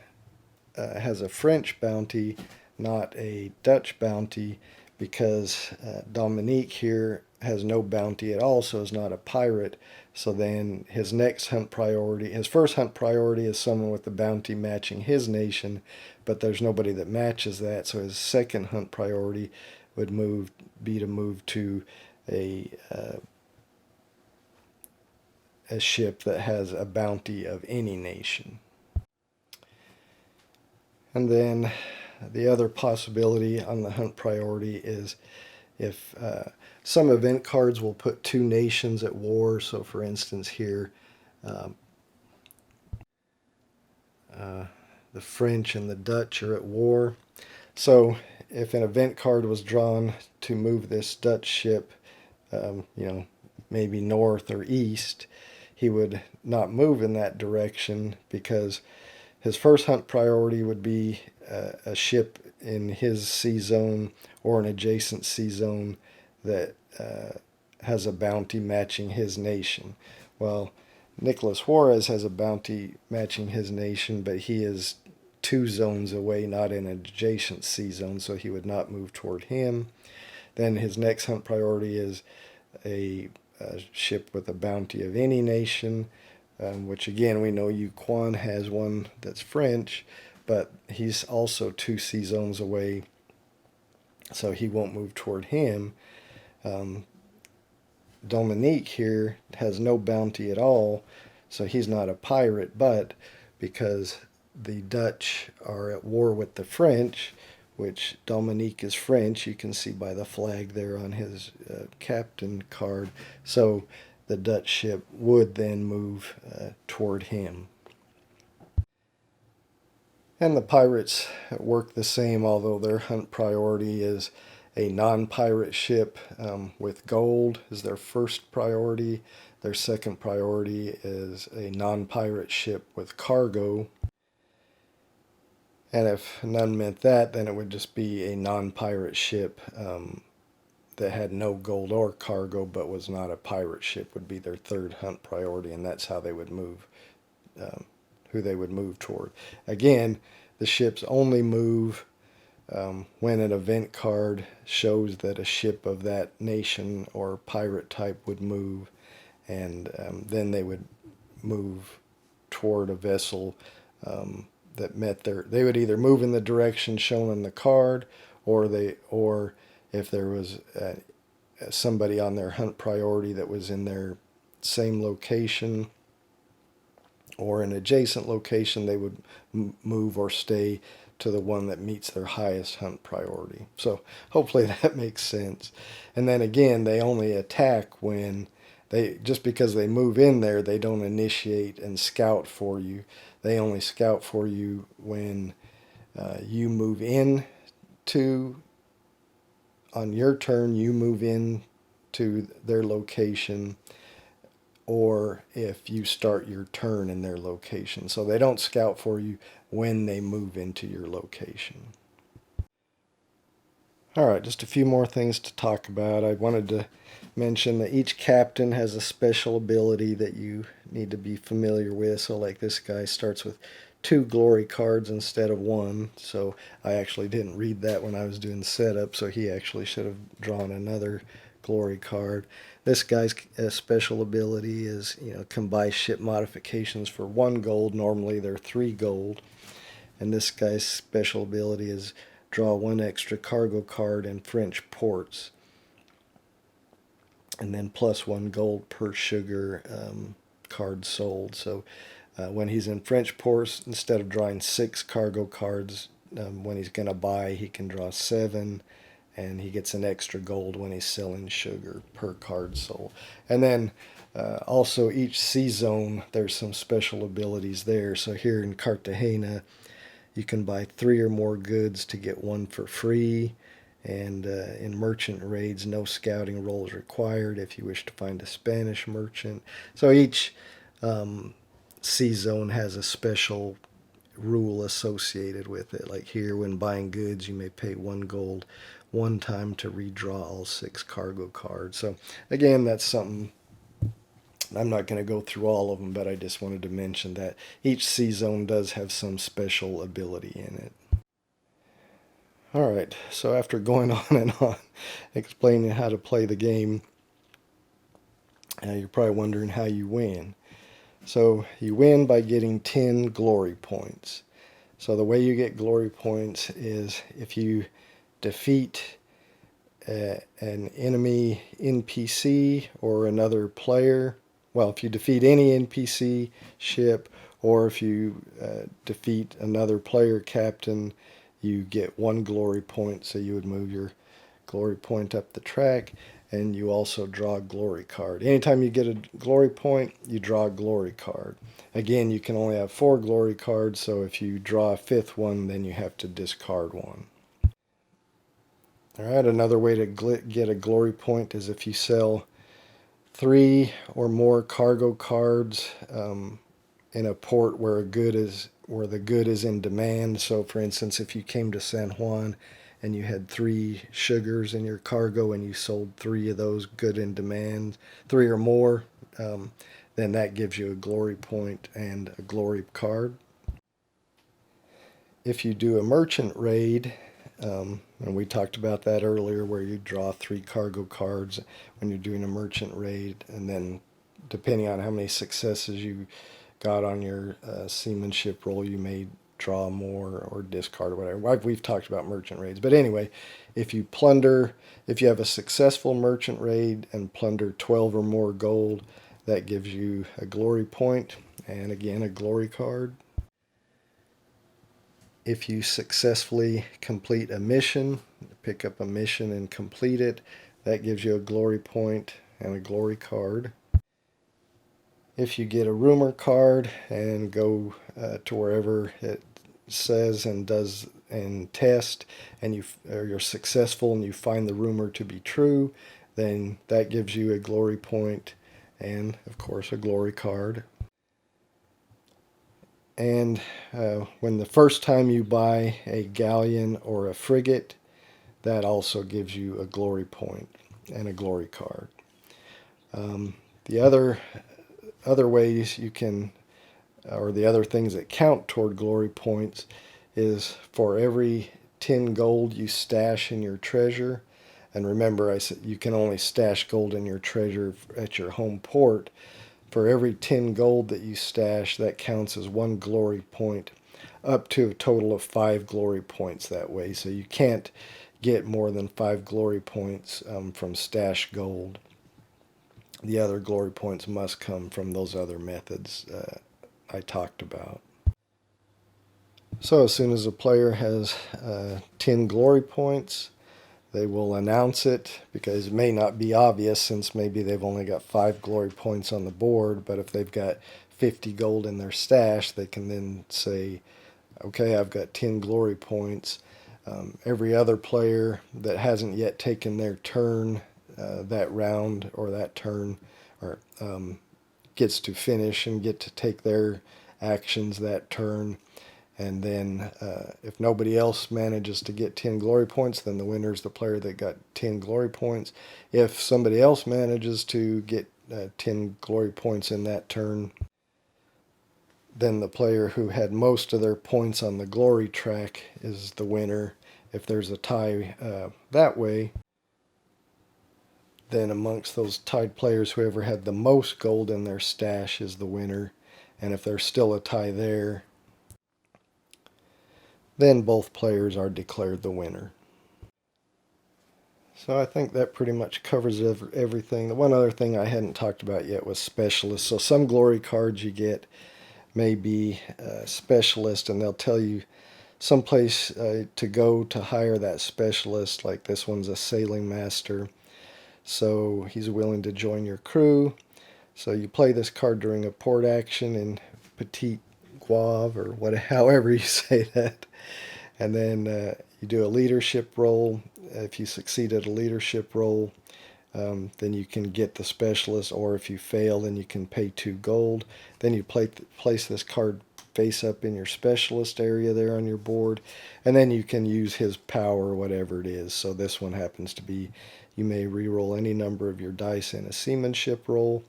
has a French bounty, not a Dutch bounty, because Dominique here has no bounty at all, so is not a pirate. So then his next hunt priority, his first hunt priority is someone with the bounty matching his nation, but there's nobody that matches that. So his second hunt priority would be to move to a ship that has a bounty of any nation. And then the other possibility on the hunt priority is if some event cards will put two nations at war. So for instance here, the French and the Dutch are at war. So if an event card was drawn to move this Dutch ship, maybe north or east, he would not move in that direction because his first hunt priority would be a ship in his sea zone or an adjacent sea zone that has a bounty matching his nation. Well, Nicholas Juarez has a bounty matching his nation, but he is 2 zones away, not in an adjacent sea zone, so he would not move toward him. Then his next hunt priority is a ship with a bounty of any nation, which again we know Yuquan has one that's French, but he's also 2 zones away, so he won't move toward him. Um, Dominique here has no bounty at all, so he's not a pirate, but because the Dutch are at war with the French, which Dominique is French, you can see by the flag there on his captain card, so the Dutch ship would then move toward him. And the pirates work the same, although their hunt priority is a non-pirate ship with gold is their first priority. Their second priority is a non-pirate ship with cargo. And if none meant that, then it would just be a non-pirate ship that had no gold or cargo but was not a pirate ship would be their third hunt priority, and that's how they would move, who they would move toward. Again, the ships only move when an event card shows that a ship of that nation or pirate type would move, and then they would move toward a vessel that met their. They would either move in the direction shown in the card, or if there was somebody on their hunt priority that was in their same location or an adjacent location, they would move or stay to the one that meets their highest hunt priority. So hopefully that makes sense. And then again, they only attack when just because they move in there, they don't initiate and scout for you. They only scout for you when you move in on your turn, you move in to their location, or if you start your turn in their location. So they don't scout for you when they move into your location. All right, just a few more things to talk about. I wanted to mention that each captain has a special ability that you need to be familiar with. So like this guy starts with 2 glory cards instead of 1. So I actually didn't read that when I was doing setup, so he actually should have drawn another glory card. This guy's special ability is, can buy ship modifications for 1 gold. Normally they're 3 gold. And this guy's special ability is draw 1 extra cargo card in French ports. And then plus 1 gold per sugar card sold. So when he's in French ports, instead of drawing 6 cargo cards when he's going to buy, he can draw 7. And he gets an extra gold when he's selling sugar per card sold. And then also each sea zone, there's some special abilities there. So here in Cartagena, you can buy 3 or more goods to get 1 for free. And in merchant raids, no scouting roll is required if you wish to find a Spanish merchant. So each sea zone has a special rule associated with it. Like here, when buying goods, you may pay 1 gold 1 time to redraw all 6 cargo cards. So again, that's something. I'm not going to go through all of them, but I just wanted to mention that each sea zone does have some special ability in it. All right, so after going on and on explaining how to play the game, you're probably wondering how you win. So you win by getting 10 glory points. So the way you get glory points is if you defeat an enemy NPC or another player. Well, if you defeat any NPC ship, or if you defeat another player captain, you get 1 glory point. So you would move your glory point up the track, and you also draw a glory card. Anytime you get a glory point, you draw a glory card. Again, you can only have 4 glory cards, so if you draw a 5th one, then you have to discard 1. All right, another way to get a glory point is if you sell 3 or more cargo cards in a port where the good is in demand. So, for instance, if you came to San Juan and you had 3 sugars in your cargo and you sold 3 of those good in demand, 3 or more, then that gives you a glory point and a glory card. If you do a merchant raid, and we talked about that earlier, where you draw 3 cargo cards when you're doing a merchant raid, and then depending on how many successes you got on your seamanship roll, you may draw more or discard or whatever. We've talked about merchant raids. But anyway, if you have a successful merchant raid and plunder 12 or more gold, that gives you a glory point and again a glory card. If you successfully complete a mission, pick up a mission and complete it, that gives you a glory point and a glory card. If you get a rumor card and go to wherever it says and does and test, and you're successful and you find the rumor to be true, then that gives you a glory point and of course a glory card. And when the first time you buy a galleon or a frigate, that also gives you a glory point and a glory card. The other ways you can, or the other things that count toward glory points, is for every 10 gold you stash in your treasure. And remember, I said you can only stash gold in your treasure at your home port. For every 10 gold that you stash, that counts as 1 glory point, up to a total of 5 glory points that way. So you can't get more than 5 glory points from stash gold. The other glory points must come from those other methods I talked about. So as soon as a player has 10 glory points, they will announce it, because it may not be obvious since maybe they've only got 5 glory points on the board, but if they've got 50 gold in their stash, they can then say, okay, I've got 10 glory points. Every other player that hasn't yet taken their turn that round or that turn or gets to finish and get to take their actions that turn. And then if nobody else manages to get 10 glory points, then the winner is the player that got 10 glory points. If somebody else manages to get 10 glory points in that turn, then the player who had most of their points on the glory track is the winner. If there's a tie that way, then amongst those tied players, whoever had the most gold in their stash is the winner. And if there's still a tie there, then both players are declared the winner. So I think that pretty much covers everything. The one other thing I hadn't talked about yet was specialists. So some glory cards you get may be specialist, and they'll tell you someplace to go to hire that specialist. Like this one's a sailing master, so he's willing to join your crew. So you play this card during a port action in Petit Guave, or however you say that. And then you do a leadership roll. If you succeed at a leadership roll, then you can get the specialist, or if you fail, then you can pay 2 gold. Then you place this card face up in your specialist area there on your board, and then you can use his power or whatever it is. So this one happens to be, you may re-roll any number of your dice in a seamanship roll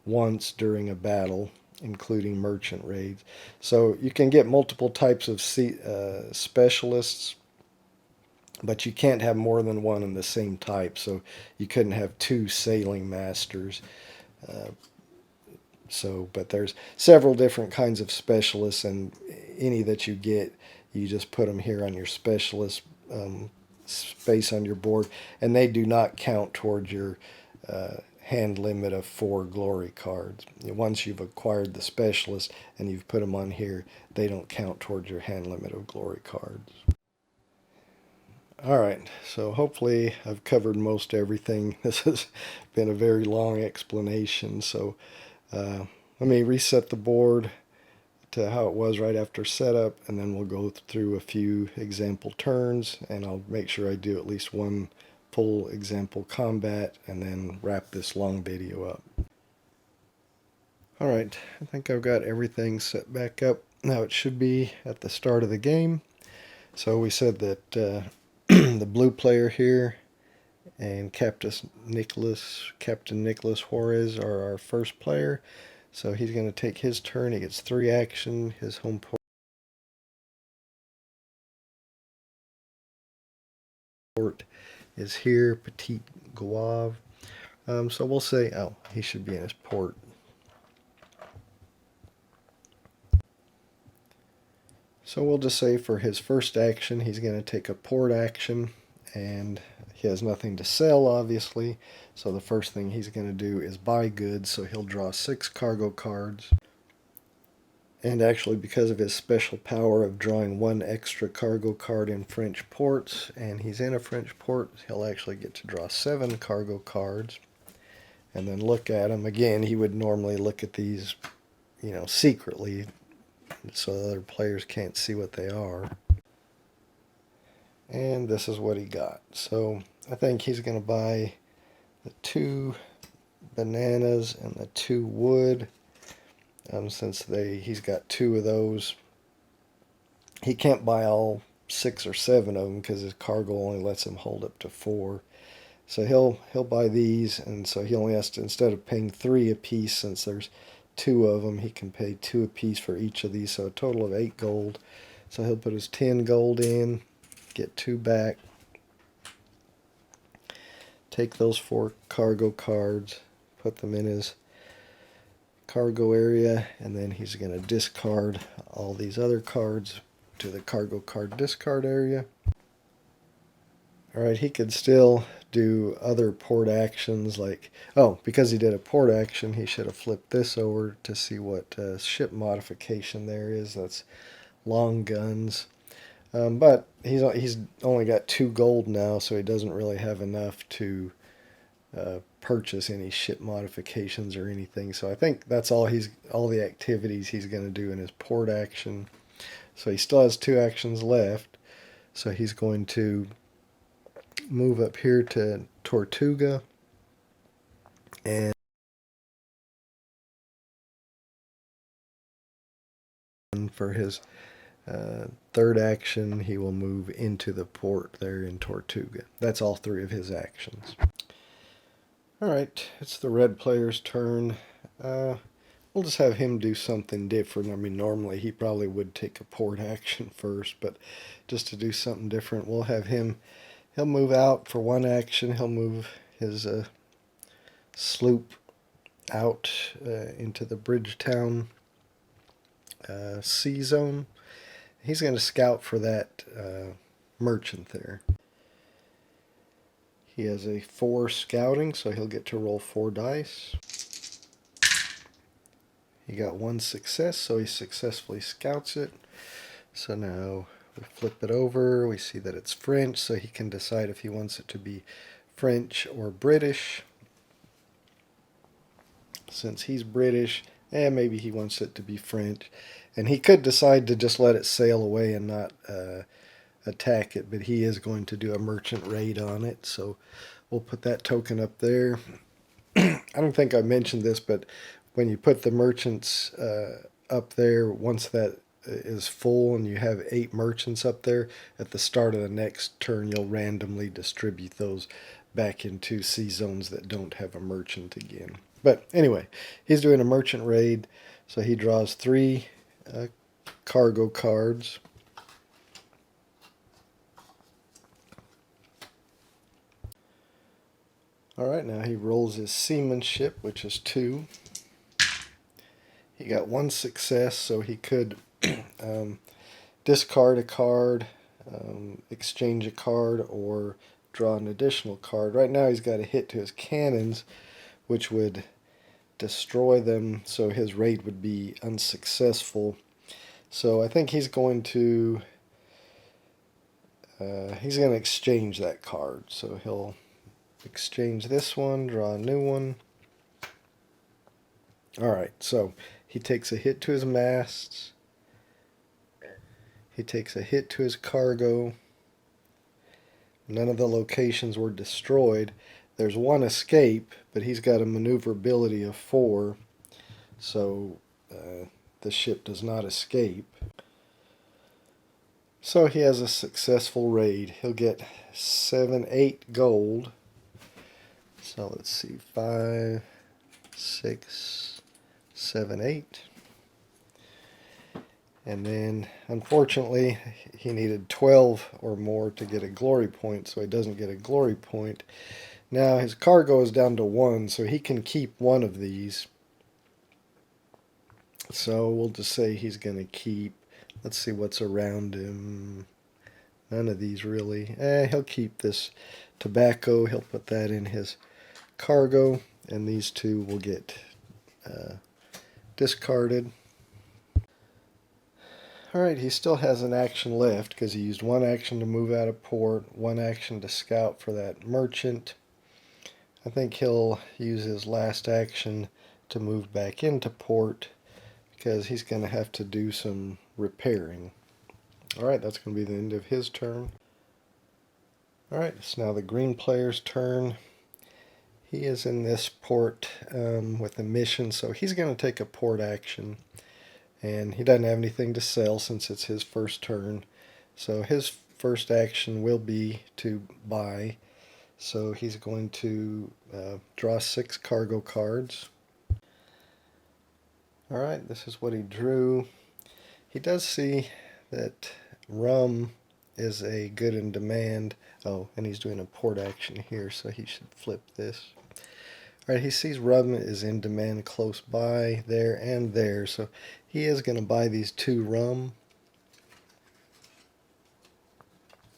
once during a battle, including merchant raids. So you can get multiple types of specialists, but you can't have more than one in the same type. So you couldn't have 2 sailing masters. But there's several different kinds of specialists, and any that you get, you just put them here on your specialist space on your board, and they do not count towards your hand limit of 4 glory cards. Once you've acquired the specialist and you've put them on here, they don't count towards your hand limit of glory cards. Alright, so hopefully I've covered most everything. This has been a very long explanation, so let me reset the board to how it was right after setup, and then we'll go through a few example turns, and I'll make sure I do at least one full example combat, and then wrap this long video up. Alright, I think I've got everything set back up. Now it should be at the start of the game. So we said that the blue player here and Captain Nicholas Juarez are our first player. So he's going to take his turn. He gets 3 action. His home port is here, Petit Guave. So we'll say, oh, he should be in his port. So we'll just say for his first action, he's going to take a port action, and he has nothing to sell, obviously. So the first thing he's going to do is buy goods, so he'll draw 6 cargo cards. And actually, because of his special power of drawing 1 extra cargo card in French ports, and he's in a French port, he'll actually get to draw 7 cargo cards. And then look at them. Again, he would normally look at these, secretly, so the other players can't see what they are. And this is what he got. So I think he's going to buy the 2 bananas and the 2 wood. Since he's got 2 of those. He can't buy all 6 or 7 of them because his cargo only lets him hold up to 4. So he'll buy these, and so he only has to, instead of paying 3 apiece, since there's 2 of them, he can pay 2 apiece for each of these, so a total of 8 gold. So he'll put his 10 gold in, get 2 back, take those 4 cargo cards, put them in his cargo area, and then he's going to discard all these other cards to the cargo card discard area. Alright, he could still do other port actions like, because he did a port action, he should have flipped this over to see what ship modification there is. That's long guns. But he's only got 2 gold now, so he doesn't really have enough to purchase any ship modifications or anything. So I think that's all the activities he's going to do in his port action. So he still has 2 actions left. So he's going to move up here to Tortuga, and for his third action he will move into the port there in Tortuga. That's all 3 of his actions. Alright, it's the red player's turn. We'll just have him do something different. I mean, normally he probably would take a port action first, but just to do something different, we'll have him. He'll move out for 1 action. He'll move his sloop out into the Bridgetown sea zone. He's going to scout for that merchant there. He has a 4 scouting, so he'll get to roll 4 dice. He got 1 success, so he successfully scouts it. So now we flip it over. We see that it's French, so he can decide if he wants it to be French or British. Since he's British, maybe he wants it to be French. And he could decide to just let it sail away and not attack it, but he is going to do a merchant raid on it, so we'll put that token up there. I don't think I mentioned this, but when you put the merchants up there, once that is full and you have 8 merchants up there, at the start of the next turn you'll randomly distribute those back into sea zones that don't have a merchant again. But anyway, he's doing a merchant raid, so he draws 3 cargo cards. Alright, now he rolls his seamanship, which is 2. He got 1 success, so he could discard a card, exchange a card, or draw an additional card. Right now he's got a hit to his cannons, which would destroy them, so his raid would be unsuccessful. So I think he's going to exchange that card. So he'll exchange this one, draw a new one. Alright, so he takes a hit to his masts. He takes a hit to his cargo. None of the locations were destroyed. There's 1 escape, but he's got a maneuverability of 4, so the ship does not escape. So he has a successful raid. He'll get 8 gold. So let's see, 5, 6, 7, 8. And then, unfortunately, he needed 12 or more to get a glory point, so he doesn't get a glory point. Now his cargo is down to 1, so he can keep 1 of these. So we'll just say he's going to keep Let's see what's around him. None of these really. He'll keep this tobacco. He'll put that in his cargo, and these two will get discarded. Alright, he still has an action left because he used one action to move out of port, one action to scout for that merchant. I think he'll use his last action to move back into port because he's going to have to do some repairing. Alright, that's going to be the end of his turn. Alright, it's now the green player's turn. He is in this port with a mission, so he's going to take a port action. And he doesn't have anything to sell since it's his first turn. So his first action will be to buy. So he's going to draw 6 cargo cards. Alright, this is what he drew. He does see that rum is a good in demand. Oh, and he's doing a port action here, so he should flip this. Alright, he sees rum is in demand close by, there, and there, so he is going to buy these 2 rum.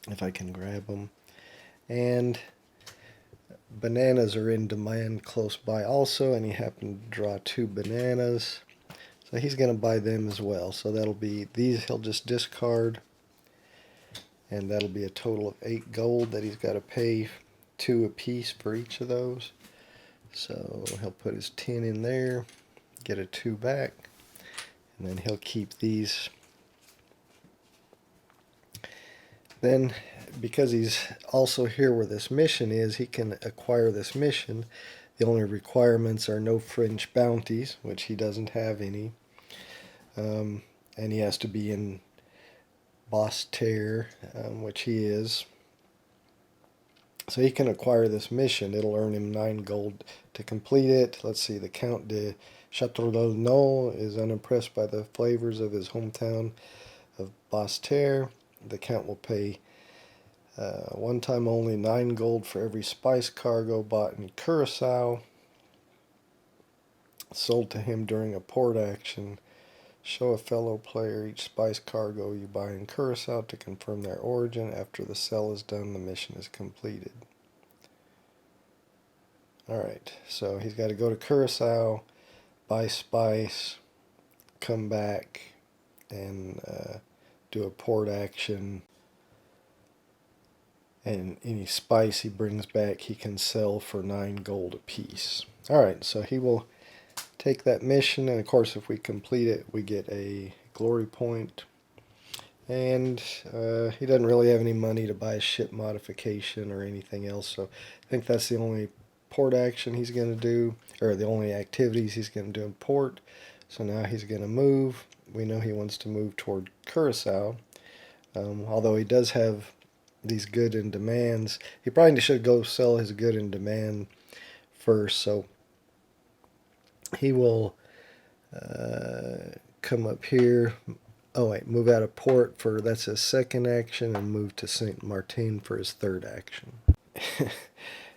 If I can grab them. And bananas are in demand close by also, and he happened to draw 2 bananas. So he's going to buy them as well. So that'll be, these he'll just discard. And that'll be a total of 8 gold that he's got to pay 2 apiece for each of those. So he'll put his 10 in there, get a 2 back, and then he'll keep these. Then, because he's also here where this mission is, he can acquire this mission. The only requirements are no fringe bounties, which he doesn't have any. And he has to be in Boss-Terre, which he is. So he can acquire this mission. It'll earn him 9 gold to complete it. Let's see, the Count de Châteauneuf is unimpressed by the flavors of his hometown of Boss-Terre. The Count will pay one time only 9 gold for every spice cargo bought in Curacao, sold to him during a port action. Show a fellow player each spice cargo you buy in Curacao to confirm their origin. After the sell is done, the mission is completed. Alright, so he's got to go to Curacao, buy spice, come back, and do a port action. And any spice he brings back, he can sell for 9 gold apiece. Alright, so he will take that mission, and of course if we complete it we get a glory point. And he doesn't really have any money to buy a ship modification or anything else, so I think that's the only port action he's going to do, or the only activities he's going to do in port. So now he's going to move. We know he wants to move toward Curacao, although he does have these good in demands. He probably should go sell his good in demand first, so he will come up here. Oh wait, move out of port for, that's his second action, and move to Saint Martin for his third action.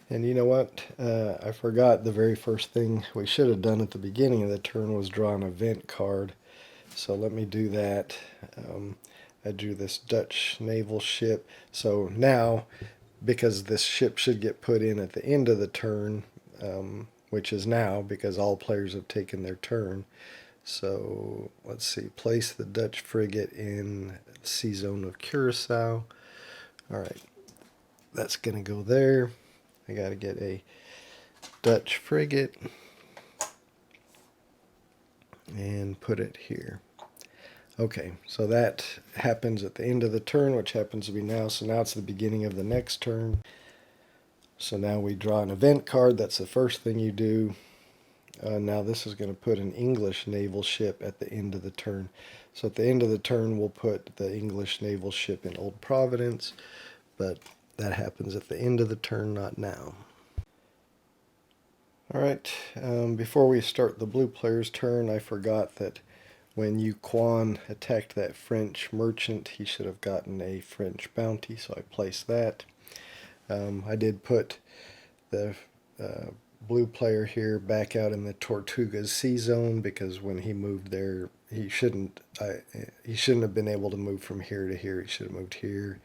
And you know what? I forgot the very first thing we should have done at the beginning of the turn was draw an event card. So let me do that. I drew this Dutch naval ship. So now, because this ship should get put in at the end of the turn, which is now because all players have taken their turn. So let's see, place the Dutch frigate in the sea zone of Curacao. Alright, that's going to go there. I got to get a Dutch frigate and put it here. Okay, so that happens at the end of the turn, which happens to be now. So now it's the beginning of the next turn. So now we draw an event card. That's the first thing you do. Now this is going to put an English naval ship at the end of the turn. So at the end of the turn we'll put the English naval ship in Old Providence, but that happens at the end of the turn, not now. Alright, before we start the blue player's turn, I forgot that when Yu Quan attacked that French merchant, he should have gotten a French bounty, so I placed that. I did put the blue player here back out in the Tortugas sea zone because when he moved there he shouldn't. He shouldn't have been able to move from here to here. He should have moved here.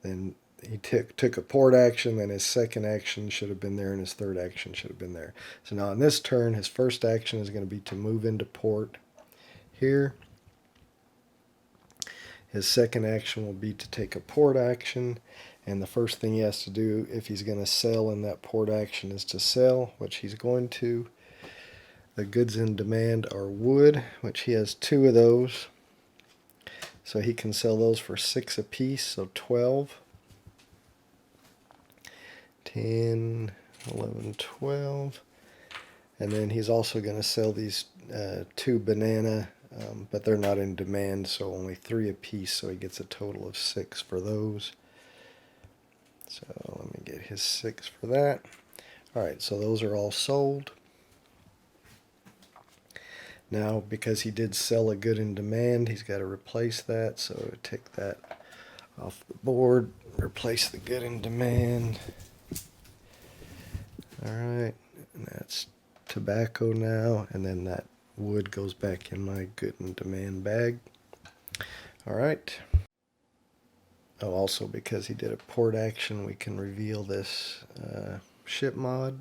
Then he took a port action. Then his second action should have been there, and his third action should have been there. So now on this turn, his first action is going to be to move into port here. His second action will be to take a port action, and the first thing he has to do if he's going to sell in that port action is to sell, which he's going to. The goods in demand are wood, which he has 2 of those. So he can sell those for 6 apiece, so 12. 10, 11, 12. And then he's also going to sell these 2 banana, but they're not in demand, so only 3 apiece, so he gets a total of 6 for those. So let me get his 6 for that. Alright, so those are all sold. Now, because he did sell a good in demand, he's got to replace that, so take that off the board, replace the good in demand. Alright, and that's tobacco now, and then that wood goes back in my good in demand bag. Alright. Oh, also because he did a port action, we can reveal this ship mod.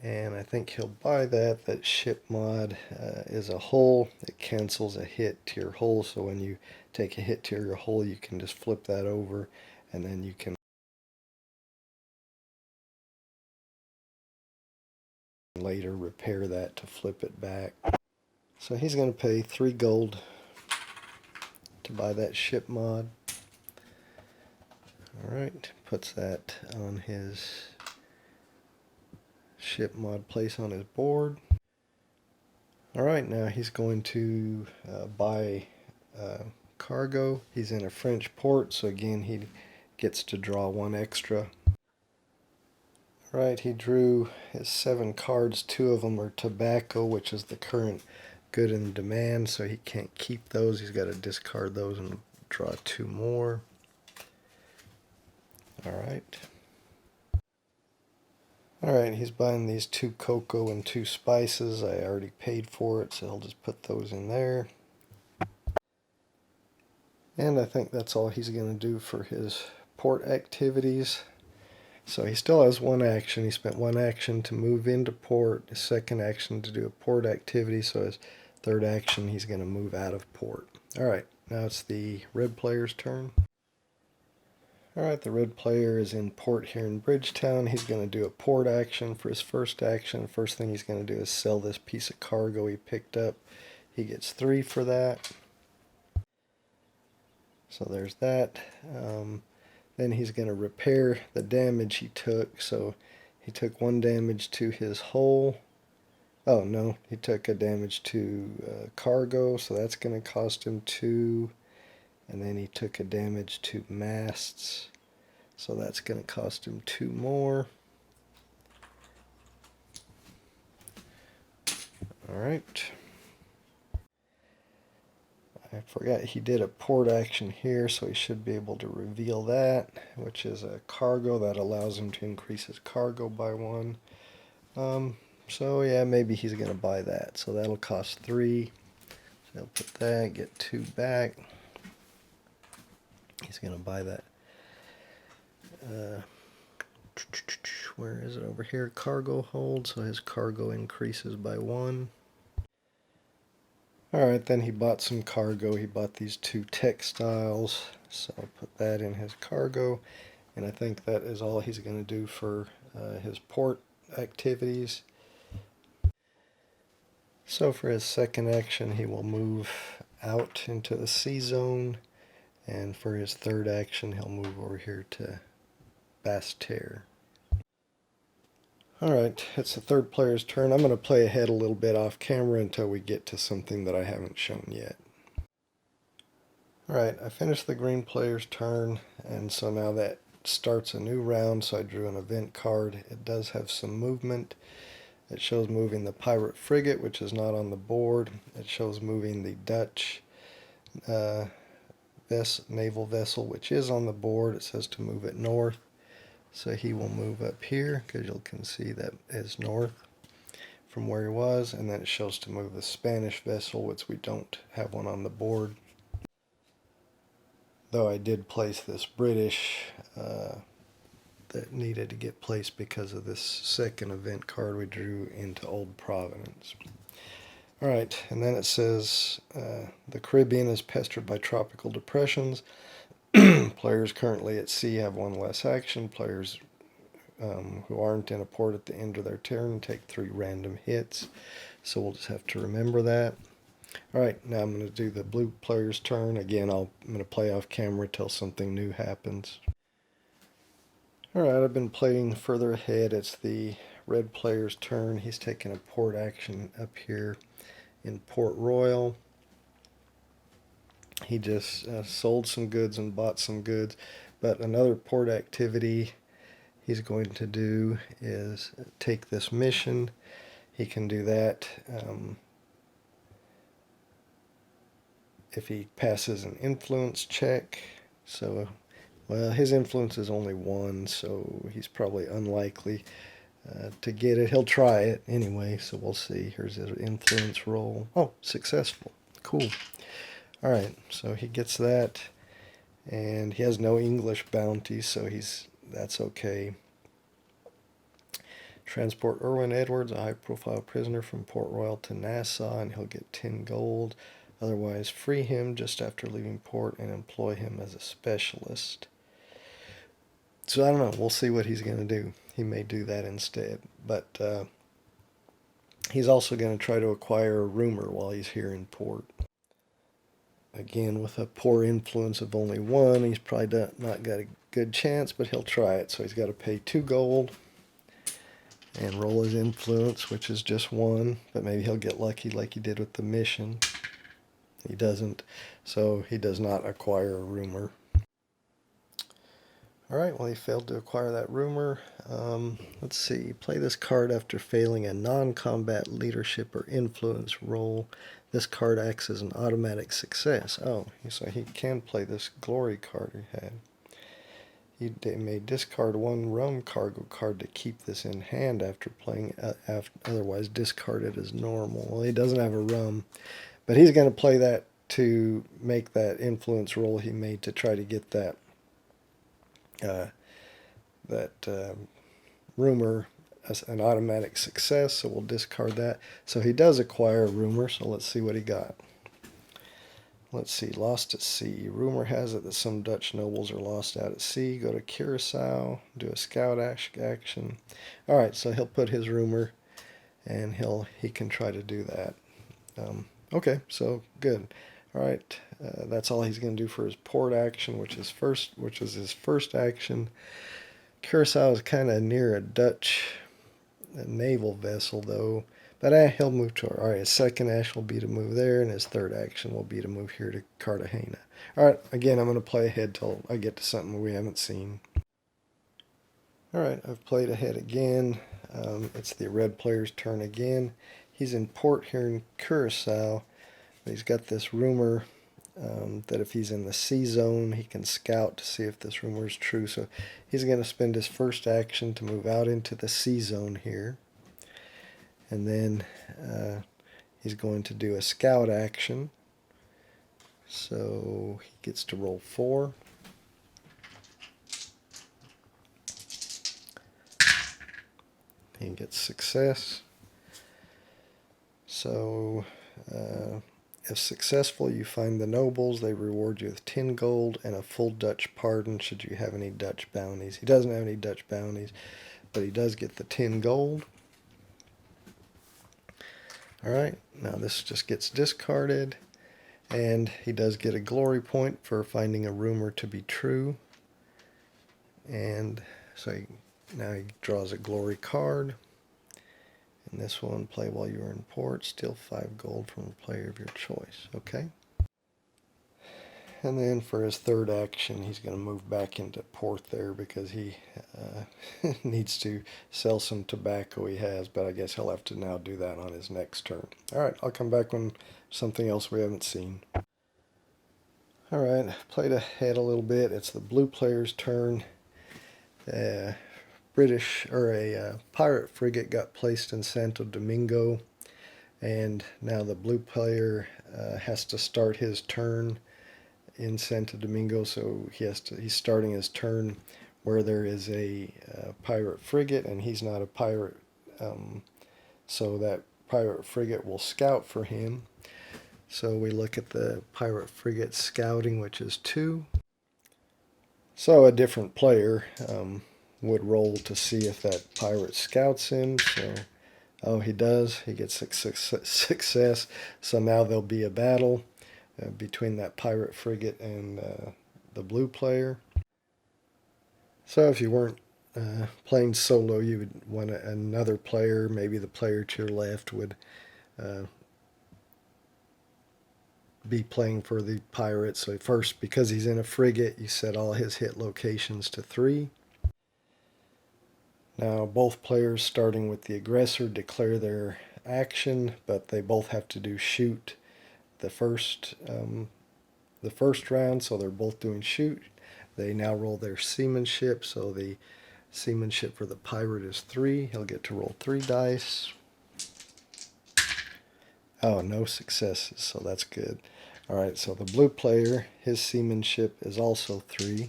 And I think he'll buy that. That ship mod is a hull. It cancels a hit to your hull, so when you take a hit to your hull, you can just flip that over, and then you can later repair that to flip it back. So he's going to pay 3 gold to buy that ship mod. Alright, puts that on his ship mod place on his board. Alright, now he's going to buy cargo. He's in a French port, so again he gets to draw 1 extra. Alright, he drew his 7 cards. 2 of them are tobacco, which is the current good in demand, so he can't keep those. He's got to discard those and draw 2 more. Alright. Alright, he's buying these 2 cocoa and 2 spices. I already paid for it, so I'll just put those in there. And I think that's all he's going to do for his port activities. So he still has 1 action. He spent 1 action to move into port, his second action to do a port activity, so his third action he's going to move out of port. Alright, now it's the red player's turn. Alright, the red player is in port here in Bridgetown. He's going to do a port action for his first action. First thing he's going to do is sell this piece of cargo he picked up. He gets 3 for that. So there's that. Then he's going to repair the damage he took. So he took 1 damage to his hull. Oh no, he took a damage to cargo, so that's going to cost him 2. And then he took a damage to masts, so that's going to cost him 2 more. Alright. I forgot he did a port action here, so he should be able to reveal that, which is a cargo that allows him to increase his cargo by 1. So yeah, maybe he's going to buy that. So that'll cost 3. So he'll put that, get 2 back. He's going to buy that. Where is it? Over here, cargo hold, so his cargo increases by 1. Alright, then he bought some cargo. He bought these 2 textiles, so I'll put that in his cargo. And I think that is all he's going to do for his port activities. So for his second action, he will move out into the sea zone. And for his third action, he'll move over here to Basse-Terre. Alright, it's the third player's turn. I'm going to play ahead a little bit off camera until we get to something that I haven't shown yet. Alright, I finished the green player's turn, and so now that starts a new round, so I drew an event card. It does have some movement. It shows moving the pirate frigate, which is not on the board. It shows moving the Dutch naval vessel, which is on the board. It says to move it north. So he will move up here, because you can see that is north. from where he was, and then it shows to move the Spanish vessel, which we don't have one on the board. Though I did place this British that needed to get placed because of this second event card we drew into Old Providence. Alright, and then it says the Caribbean is pestered by tropical depressions. Players currently at sea have one less action. Players who aren't in a port at the end of their turn take 3 random hits. So we'll just have to remember that. Alright, now I'm going to do the blue player's turn. Again, I'm going to play off camera till something new happens. Alright, I've been playing further ahead. It's the red player's turn. He's taking a port action up here in Port Royal. He just sold some goods and bought some goods. But another port activity he's going to do is take this mission. He can do that if he passes an influence check. So, well, his influence is only 1, so he's probably unlikely to get it. He'll try it anyway, so we'll see. Here's his influence roll. Oh, successful. Cool. Alright, so he gets that, and he has no English bounty, so that's okay. Transport Irwin Edwards, a high-profile prisoner, from Port Royal to Nassau, and he'll get 10 gold. Otherwise, free him just after leaving port and employ him as a specialist. So I don't know. We'll see what he's going to do. He may do that instead. But he's also going to try to acquire a rumor while he's here in port. Again, with a poor influence of only 1, he's probably not got a good chance, but he'll try it. So he's got to pay 2 gold and roll his influence, which is just 1. But maybe he'll get lucky like he did with the mission. He doesn't, so he does not acquire a rumor. Alright, well, he failed to acquire that rumor. Let's see. Play this card after failing a non-combat leadership or influence roll. This card acts as an automatic success. Oh, so he can play this glory card he had. He may discard 1 rum cargo card to keep this in hand after playing, otherwise discard it as normal. Well, he doesn't have a rum, but he's going to play that to make that influence roll he made to try to get that rumor as an automatic success, so we'll discard that. So he does acquire a rumor, so let's see what he got. Let's see, lost at sea. Rumor has it that some Dutch nobles are lost out at sea. Go to Curacao, do a scout action. Alright, so he'll put his rumor, and he can try to do that. Okay, so good. Alright, that's all he's going to do for his port action, which is his first action. Curacao is kind of near a Dutch naval vessel, though. But he'll move to her. Alright, his second action will be to move there, and his third action will be to move here to Cartagena. Alright, again, I'm going to play ahead till I get to something we haven't seen. Alright, I've played ahead again. It's the red player's turn again. He's in port here in Curacao. He's got this rumor that if he's in the sea zone, he can scout to see if this rumor is true. So he's going to spend his first action to move out into the sea zone here. And then he's going to do a scout action. So he gets to roll 4. He gets success. So if successful, you find the nobles. They reward you with 10 gold and a full Dutch pardon should you have any Dutch bounties. He doesn't have any Dutch bounties, but he does get the 10 gold. Alright, now this just gets discarded, and he does get a glory point for finding a rumor to be true. And so now he draws a glory card. And this one, play while you are in port, steal 5 gold from a player of your choice. Okay. And then for his third action, he's going to move back into port there because he needs to sell some tobacco he has, but I guess he'll have to now do that on his next turn. Alright, I'll come back when something else we haven't seen. Alright, played ahead a little bit. It's the blue player's turn. British or a pirate frigate got placed in Santo Domingo, and now the blue player has to start his turn in Santo Domingo, so he's starting his turn where there is a pirate frigate, and he's not a pirate, so that pirate frigate will scout for him. So we look at the pirate frigate scouting, which is 2. So a different player would roll to see if that pirate scouts him. So, oh, he does. He gets success. So now there'll be a battle between that pirate frigate and the blue player. So if you weren't playing solo, you would want another player. Maybe the player to your left would be playing for the pirate. So first, because he's in a frigate, you set all his hit locations to 3. Now both players, starting with the aggressor, declare their action, but they both have to do shoot the first round, so they're both doing shoot. They now roll their seamanship, so the seamanship for the pirate is 3. He'll get to roll 3 dice. Oh, no successes, so that's good. All right, so the blue player, his seamanship is also 3.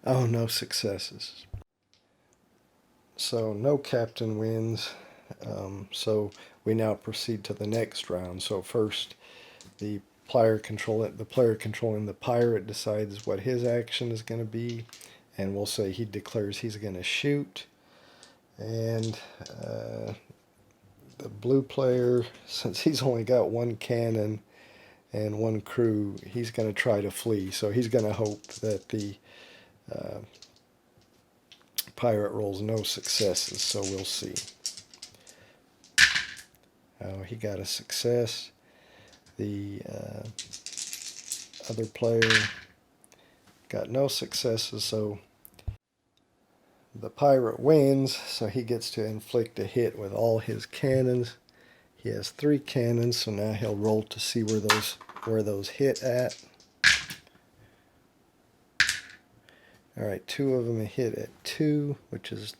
Oh, no successes. So no captain wins. So we now proceed to the next round. So first, the player controlling the pirate decides what his action is going to be, and we'll say he declares he's going to shoot. And the blue player, since he's only got 1 cannon and 1 crew, he's going to try to flee. So he's going to hope that the pirate rolls no successes, so we'll see. Oh, he got a success. The other player got no successes, so the pirate wins, so he gets to inflict a hit with all his cannons. He has 3 cannons, so now he'll roll to see where those hit at. Alright, 2 of them hit at 2, which is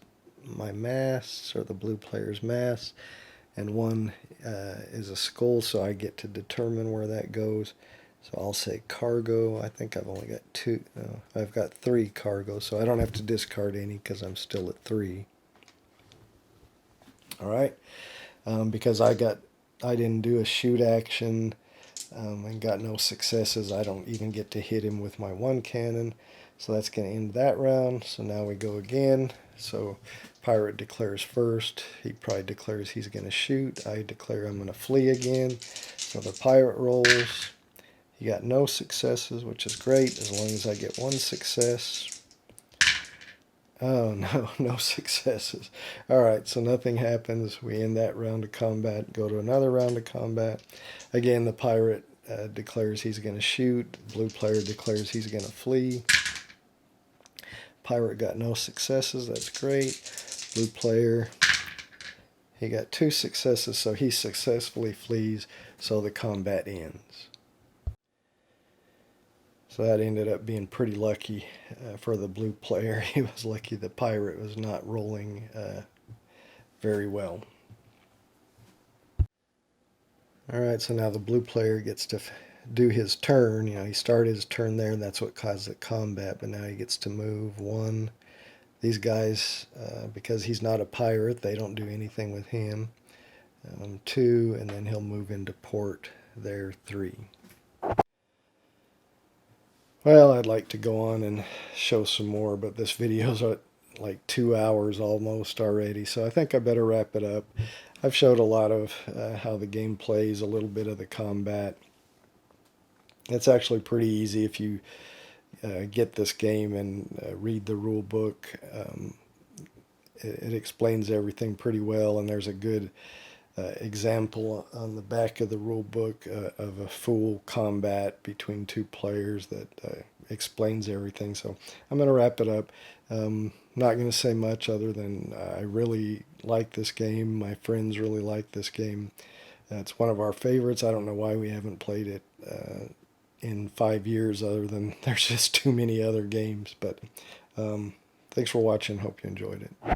my masts, or the blue player's mast, and 1 is a skull, so I get to determine where that goes. So I'll say cargo. I think I've only got 2. No, I've got 3 cargo, so I don't have to discard any because I'm still at 3. Alright, because I didn't do a shoot action and got no successes, I don't even get to hit him with my 1 cannon. So that's going to end that round. So now we go again. So pirate declares first. He probably declares he's going to shoot. I declare I'm going to flee again. So the pirate rolls. He got no successes, which is great as long as I get 1 success. Oh no, no successes. Alright, so nothing happens. We end that round of combat, go to another round of combat. Again, the pirate declares he's going to shoot. Blue player declares he's going to flee. Pirate got no successes, that's great. Blue player, he got 2 successes, so he successfully flees, so the combat ends. So that ended up being pretty lucky for the blue player. He was lucky the pirate was not rolling very well. Alright, so now the blue player gets to do his turn. You know, he started his turn there, and that's what caused the combat, but now he gets to move 1. These guys, because he's not a pirate, they don't do anything with him. 2, and then he'll move into port there, 3. Well, I'd like to go on and show some more, but this video's like 2 hours almost already, so I think I better wrap it up. I've showed a lot of how the game plays, a little bit of the combat. It's actually pretty easy if you get this game and read the rule book. It explains everything pretty well, and there's a good example on the back of the rule book of a full combat between 2 players that explains everything. So I'm going to wrap it up. Not going to say much other than I really like this game. My friends really like this game. It's one of our favorites. I don't know why we haven't played it in 5 years, other than there's just too many other games. But Thanks for watching. Hope you enjoyed it.